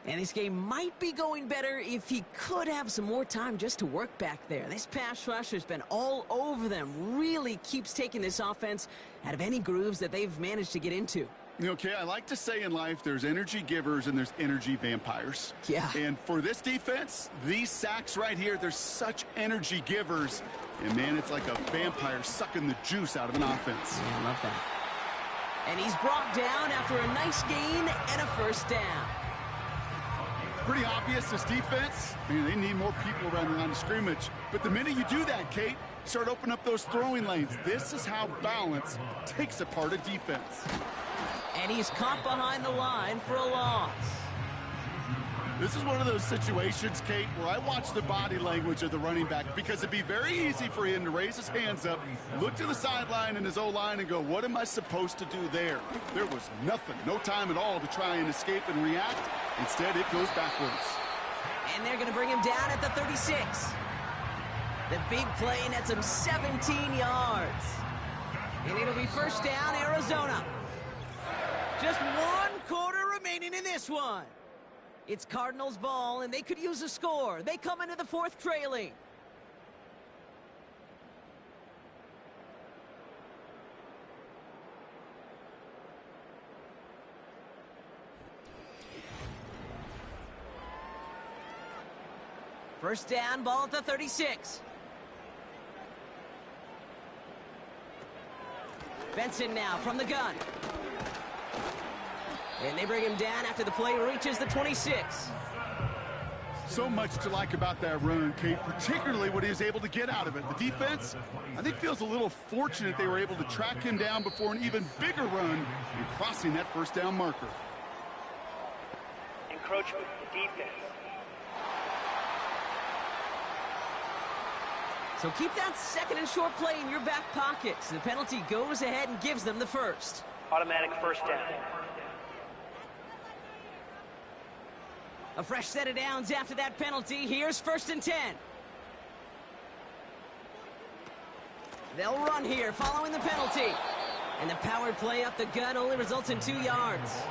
And this game might be going better if he could have some more time just to work back there. This pass rush has been all over them. Really keeps taking this offense out of any grooves that they've managed to get into. Okay, I like to say in life there's energy givers and there's energy vampires. Yeah. And for this defense, these sacks right here, they're such energy givers. And, man, it's like a vampire sucking the juice out of an offense. Yeah, I love that. And he's brought down after a nice gain and a 1st down. Pretty obvious, this defense, man, they need more people around the line of scrimmage. But the minute you do that, Kate, start opening up those throwing lanes. This is how balance takes apart a defense. And he's caught behind the line for a loss. This is one of those situations, Kate, where I watch the body language of the running back, because it'd be very easy for him to raise his hands up, look to the sideline and his O-line and go, what am I supposed to do there? There was nothing, no time at all to try and escape and react. Instead, it goes backwards. And they're going to bring him down at the 36. The big play nets him 17 yards. And it'll be 1st down, Arizona. Just 1 quarter remaining in this one. It's Cardinals ball, and they could use a score. They come into the 4th trailing. First down, ball at the 36. Benson now from the gun. And they bring him down after the play reaches the 26. So much to like about that run, Kate, particularly what he was able to get out of it. The defense, I think, feels a little fortunate they were able to track him down before an even bigger run and crossing that 1st down marker. Encroachment, defense. So keep that 2nd and short play in your back pocket. So the penalty goes ahead and gives them the 1st. Automatic 1st down. A fresh set of downs after that penalty. Here's 1st and 10. They'll run here following the penalty. And the power play up the gut only results in 2 yards.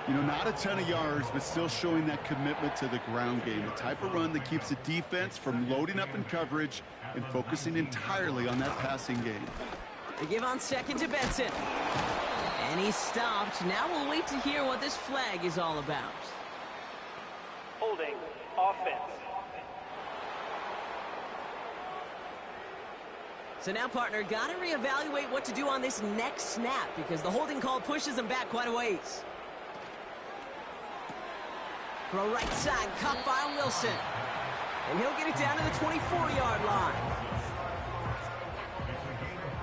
You know, not a ton of yards, but still showing that commitment to the ground game. The type of run that keeps the defense from loading up in coverage and focusing entirely on that passing game. They give on 2nd to Benson. And he's stopped. Now we'll wait to hear what this flag is all about. Holding. Offense. So now, partner, got to reevaluate what to do on this next snap because the holding call pushes him back quite a ways. Throw right side, caught by Wilson. And he'll get it down to the 24-yard line.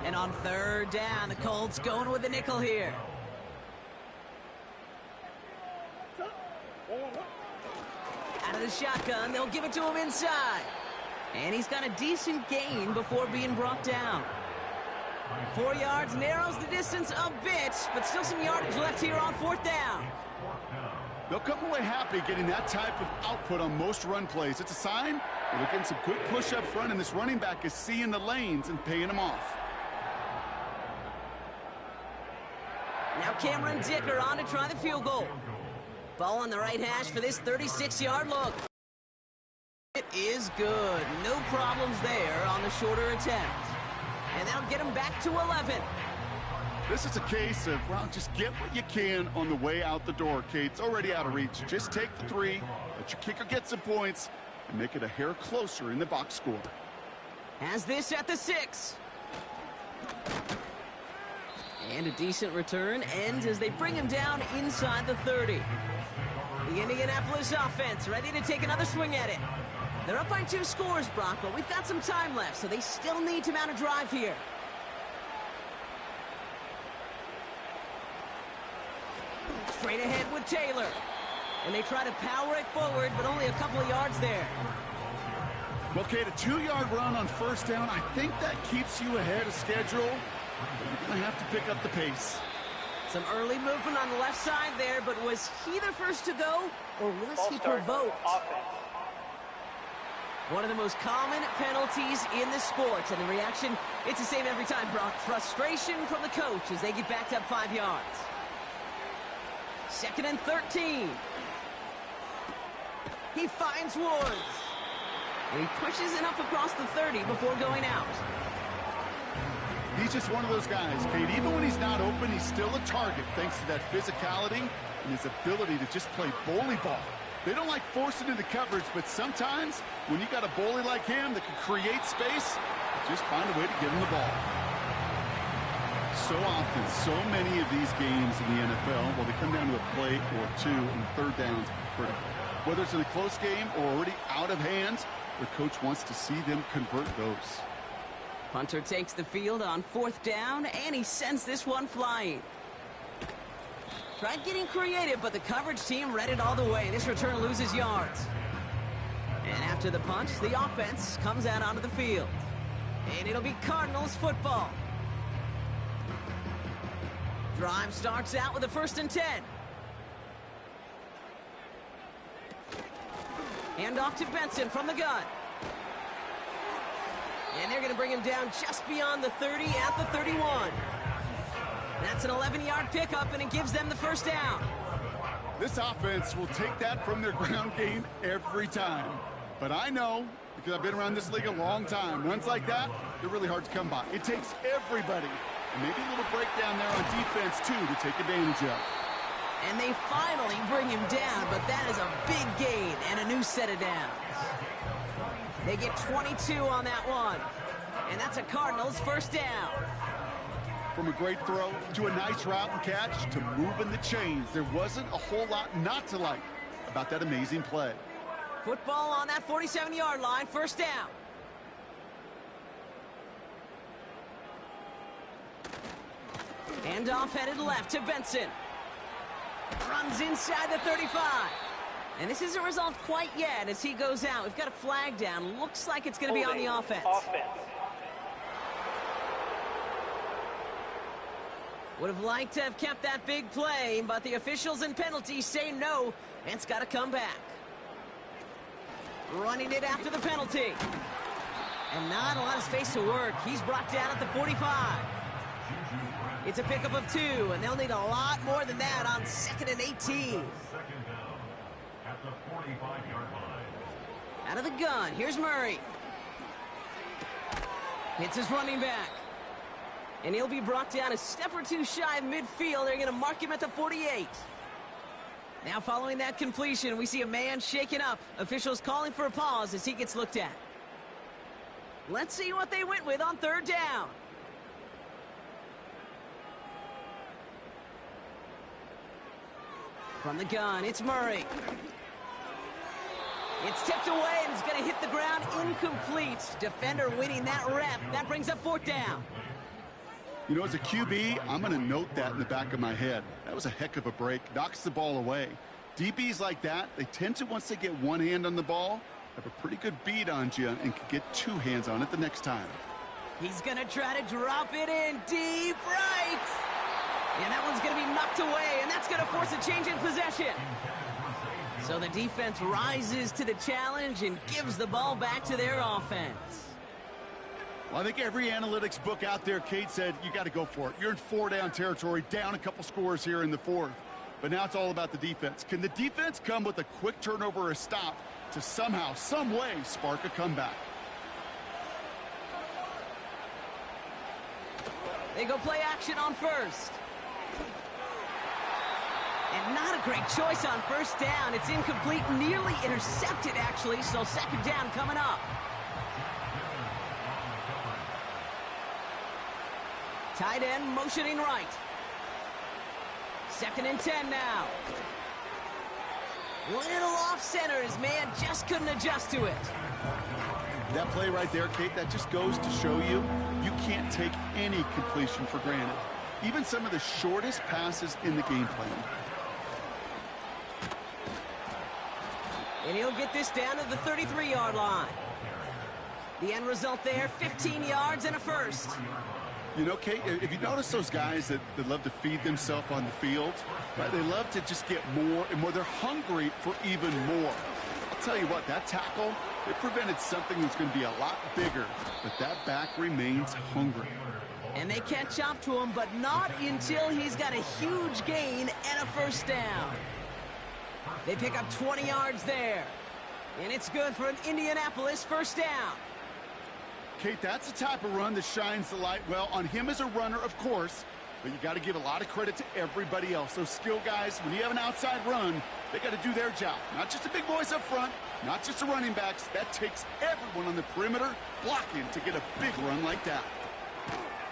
And on 3rd down, the Colts going with a nickel here. Out of the shotgun, they'll give it to him inside. And he's got a decent gain before being brought down. 4 yards, narrows the distance a bit, but still some yardage left here on 4th down. They'll come away happy getting that type of output on most run plays. It's a sign that they're getting some quick push up front, and this running back is seeing the lanes and paying them off. Now Cameron Dicker on to try the field goal. Ball on the right hash for this 36-yard look. It is good. No problems there on the shorter attempt. And that'll get him back to 11. This is a case of, well, just get what you can on the way out the door, Kate. It's already out of reach. Just take the 3, let your kicker get some points, and make it a hair closer in the box score. Has this at the 6. And a decent return ends as they bring him down inside the 30. The Indianapolis offense ready to take another swing at it. They're up by 2 scores, Brock, but we've got some time left, so they still need to mount a drive here. Straight ahead with Taylor. And they try to power it forward, but only a couple of yards there. Well, Kate, a 2-yard run on 1st down, I think that keeps you ahead of schedule. You're going to have to pick up the pace. Some early movement on the left side there, but was he the first to go, or was he All-stars, provoked? offense. One of the most common penalties in the sports, and the reaction, it's the same every time, Brock. Frustration from the coach as they get backed up 5 yards. 2nd and 13. He finds Woods. And he pushes it up across the 30 before going out. He's just one of those guys, Kate. Even when he's not open, he's still a target thanks to that physicality and his ability to just play bully ball. They don't like forcing into coverage, but sometimes when you got a bully like him that can create space, just find a way to get him the ball. So often, so many of these games in the NFL, well, they come down to a play or 2, and 3rd downs are critical. Whether it's in a close game or already out of hand, the coach wants to see them convert those. Punter takes the field on 4th down, and he sends this one flying. Tried getting creative, but the coverage team read it all the way. This return loses yards. And after the punch, the offense comes out onto the field. And it'll be Cardinals football. Drive starts out with a 1st and 10. Hand off to Benson from the gun. And they're going to bring him down just beyond the 30 at the 31. That's an 11-yard pickup, and it gives them the 1st down. This offense will take that from their ground game every time. But I know, because I've been around this league a long time, runs like that, they're really hard to come by. It takes everybody, and maybe a little breakdown there on defense, too, to take advantage of. And they finally bring him down, but that is a big gain and a new set of downs. They get 22 on that one, and that's a Cardinals 1st down. From a great throw to a nice route and catch to moving the chains, there wasn't a whole lot not to like about that amazing play. Football on that 47-yard line, 1st down. Handoff headed left to Benson. Runs inside the 35. And this isn't resolved quite yet as he goes out. We've got a flag down. Looks like it's going to be on the offense. Would have liked to have kept that big play, but the officials and penalties say no. It's got to come back. Running it after the penalty. And not a lot of space to work. He's brought down at the 45. It's a pickup of 2, and they'll need a lot more than that on 2nd and 18. Second down at the 45-yard line. Out of the gun, here's Murray. Hits his running back. And he'll be brought down a step or 2 shy of midfield. They're going to mark him at the 48. Now following that completion, we see a man shaken up. Officials calling for a pause as he gets looked at. Let's see what they went with on 3rd down. From the gun, it's Murray. It's tipped away and it's going to hit the ground incomplete. Defender winning that rep. That brings up 4th down. You know, as a QB, I'm going to note that in the back of my head. That was a heck of a break. Knocks the ball away. DBs like that, they tend to, once they get one hand on the ball, have a pretty good beat on you and can get 2 hands on it the next time. He's going to try to drop it in deep right. And that one's going to be knocked away, and that's going to force a change in possession. So the defense rises to the challenge and gives the ball back to their offense. Well, I think every analytics book out there, Kate, said you got to go for it. You're in 4-down territory, down a couple scores here in the 4th. But now it's all about the defense. Can the defense come with a quick turnover or a stop to somehow, some way, spark a comeback? They go play action on 1st. And not a great choice on 1st down. It's incomplete, nearly intercepted, actually, so 2nd down coming up. Tight end motioning right. 2nd and 10 now. Little off center. His man just couldn't adjust to it. That play right there, Kate, that just goes to show you can't take any completion for granted. Even some of the shortest passes in the game plan. And he'll get this down to the 33-yard line. The end result there, 15 yards and a first. You know, Kate, if you notice those guys that love to feed themselves on the field, right, they love to just get more and more. They're hungry for even more. I'll tell you what, that tackle, it prevented something that's going to be a lot bigger, but that back remains hungry. And they catch up to him, but not until he's got a huge gain and a first down. They pick up 20 yards there. And it's good for an Indianapolis first down. Kate, that's the type of run that shines the light well on him as a runner, of course, but you got to give a lot of credit to everybody else. Those skill guys, when you have an outside run, they got to do their job. Not just the big boys up front, not just the running backs. That takes everyone on the perimeter blocking to get a big run like that.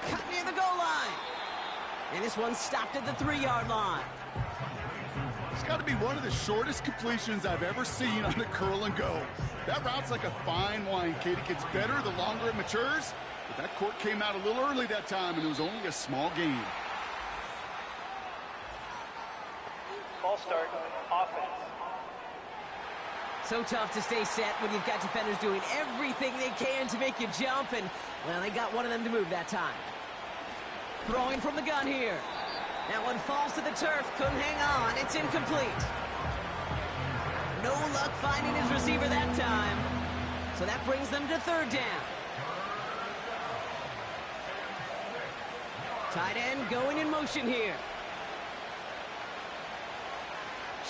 Cut near the goal line. And this one stopped at the 3-yard line. It's got to be one of the shortest completions I've ever seen on the curl and go. That route's like a fine wine, Kate. It gets better the longer it matures. But that court came out a little early that time, and it was only a small gain. Ball start, offense. So tough to stay set when you've got defenders doing everything they can to make you jump, and, well, they got one of them to move that time. Throwing from the gun here. That one falls to the turf, couldn't hang on, it's incomplete. No luck finding his receiver that time. So that brings them to 3rd down. Tight end going in motion here.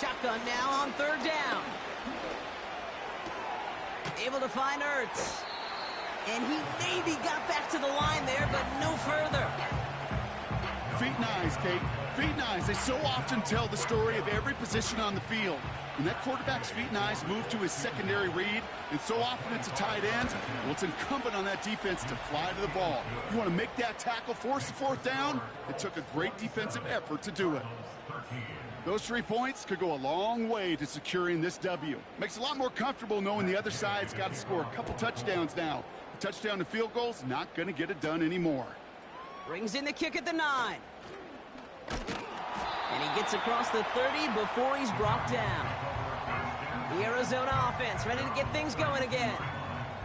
Shotgun now on 3rd down. Able to find Ertz. And he maybe got back to the line there, but no further. Feet and eyes, Kate. Feet and eyes. They so often tell the story of every position on the field. When that quarterback's feet and eyes move to his secondary read, and so often it's a tight end, well, it's incumbent on that defense to fly to the ball. You want to make that tackle, force the 4th down? It took a great defensive effort to do it. Those 3 points could go a long way to securing this W. Makes it a lot more comfortable knowing the other side's got to score a couple touchdowns now. A touchdown to field goal's not going to get it done anymore. Brings in the kick at the 9. And he gets across the 30 before he's brought down. The Arizona offense ready to get things going again.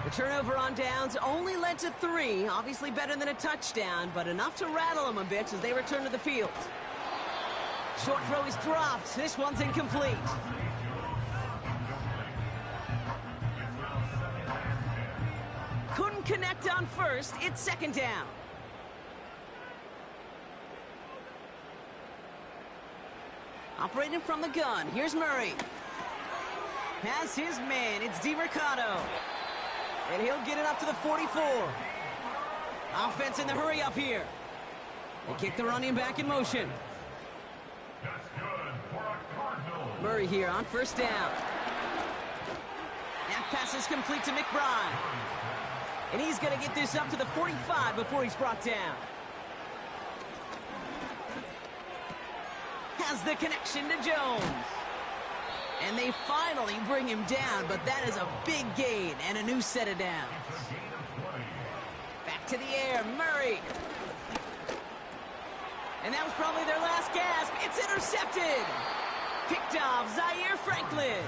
The turnover on downs only led to 3. Obviously better than a touchdown, but enough to rattle them a bit as they return to the field. Short throw is dropped. This one's incomplete. connect on first. It's second down. Operating from the gun. Here's Murray. Has his man. It's DeMercado. And he'll get it up to the 44. Offense in the hurry up here. They kick the running back in motion. That's good for a Cardinal. Murray here on first down. That pass is complete to McBride. And he's going to get this up to the 45 before he's brought down. Has the connection to Jones. And they finally bring him down, but that is a big gain and a new set of downs. Back to the air, Murray. And that was probably their last gasp. It's intercepted. Picked off Zaire Franklin.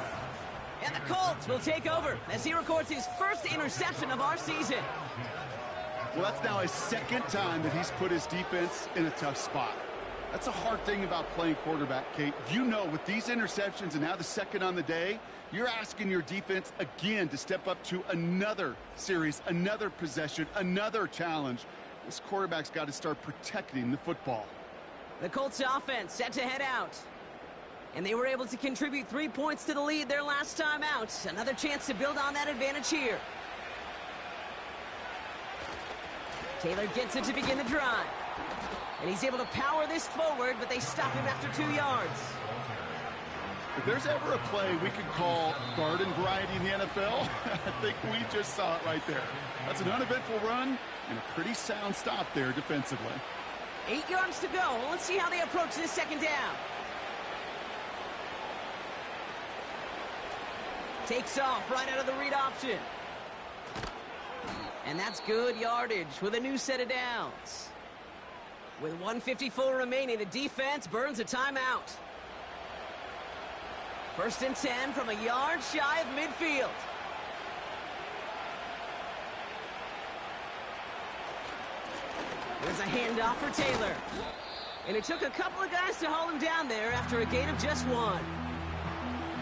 And the Colts will take over as he records his first interception of our season. Well, that's now his second time that he's put his defense in a tough spot. That's a hard thing about playing quarterback, Kate. You know, with these interceptions and now the second on the day, you're asking your defense again to step up to another series, another possession, another challenge. This quarterback's got to start protecting the football. The Colts offense set to head out. And they were able to contribute 3 points to the lead their last time out. Another chance to build on that advantage here. Taylor gets it to begin the drive. And he's able to power this forward, but they stop him after 2 yards. If there's ever a play we could call garden variety in the NFL, I think we just saw it right there. That's an uneventful run and a pretty sound stop there defensively. 8 yards to go. Let's see how they approach this second down. Takes off right out of the read option. And that's good yardage with a new set of downs. With 1:54 remaining, the defense burns a timeout. 1st and 10 from a yard shy of midfield. There's a handoff for Taylor. And it took a couple of guys to haul him down there after a gain of just 1.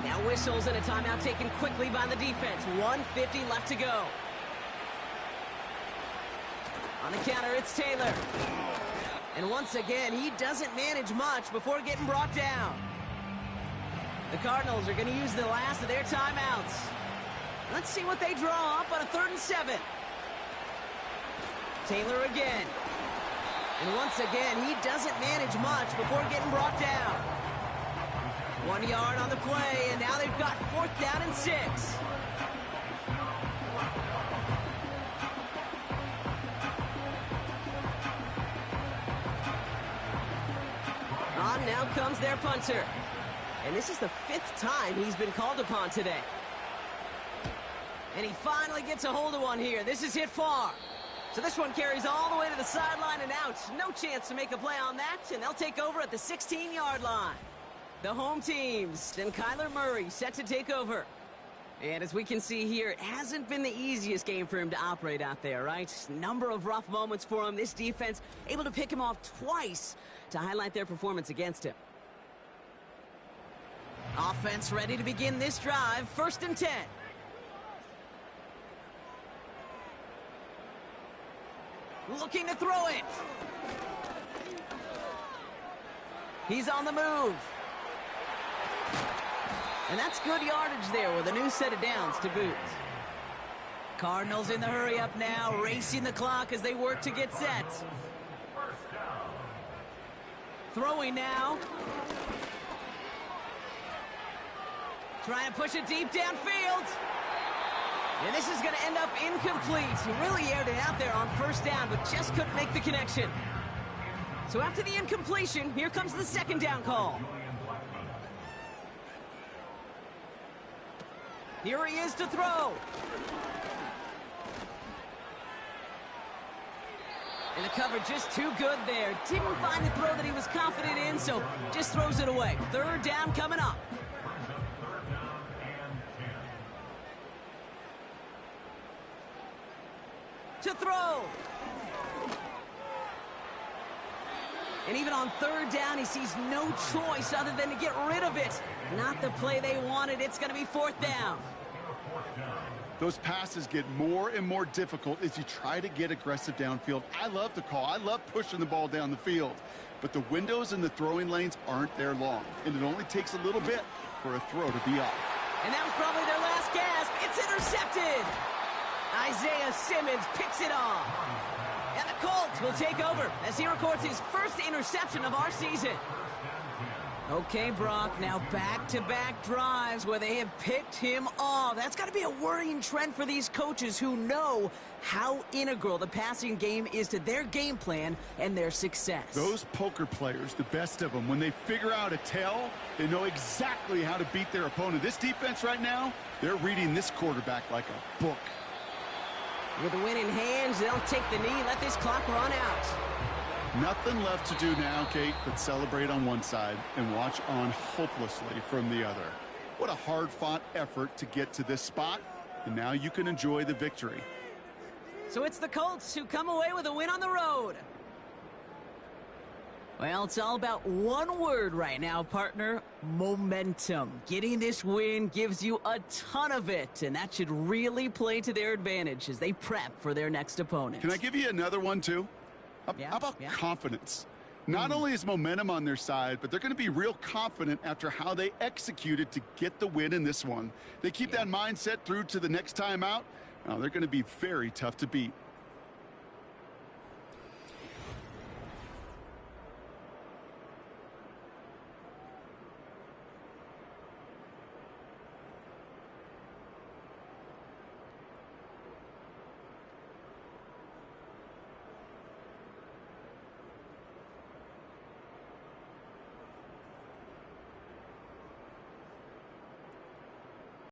Now whistles and a timeout taken quickly by the defense. 1:50 left to go. On the counter, it's Taylor. And once again, he doesn't manage much before getting brought down. The Cardinals are going to use the last of their timeouts. Let's see what they draw up on a 3rd and 7. Taylor again. And once again, he doesn't manage much before getting brought down. 1 yard on the play, and now they've got 4th down and 6. On now comes their punter. And this is the 5th time he's been called upon today. And he finally gets a hold of one here. This is hit far. So this one carries all the way to the sideline and out. No chance to make a play on that, and they'll take over at the 16-yard line. The home teams and Kyler Murray set to take over. And as we can see here, it hasn't been the easiest game for him to operate out there, right? Number of rough moments for him. This defense able to pick him off twice to highlight their performance against him. Offense ready to begin this drive. 1st and 10. Looking to throw it. He's on the move. And that's good yardage there with a new set of downs to boot. Cardinals in the hurry up now, racing the clock as they work to get set. Throwing now. Trying to push it deep downfield. And this is going to end up incomplete. He really aired it out there on 1st down, but just couldn't make the connection. So after the incompletion, here comes the 2nd down call. Here he is to throw. And the cover just too good there. Didn't find the throw that he was confident in, so just throws it away. 3rd down coming up. To throw. And even on 3rd down, he sees no choice other than to get rid of it. Not the play they wanted. It's going to be 4th down. Those passes get more and more difficult as you try to get aggressive downfield. I love the call. I love pushing the ball down the field. But the windows in the throwing lanes aren't there long, and it only takes a little bit for a throw to be off. And that was probably their last gasp. It's intercepted. Isaiah Simmons picks it off. And the Colts will take over as he records his first interception of our season. Okay, Brock, now back-to-back drives where they have picked him off. That's got to be a worrying trend for these coaches who know how integral the passing game is to their game plan and their success. Those poker players, the best of them, when they figure out a tell, they know exactly how to beat their opponent. This defense right now, they're reading this quarterback like a book. With the win in hand, they'll take the knee and let this clock run out. Nothing left to do now, Kate, but celebrate on one side and watch on hopelessly from the other. What a hard-fought effort to get to this spot, and now you can enjoy the victory. So it's the Colts who come away with a win on the road. Well, it's all about one word right now, partner: momentum. Getting this win gives you a ton of it, and that should really play to their advantage as they prep for their next opponent. Can I give you another one, too? How about confidence? Not only is momentum on their side, but they're going to be real confident after how they executed to get the win in this one. They keep that mindset through to the next time out. Now, they're going to be very tough to beat.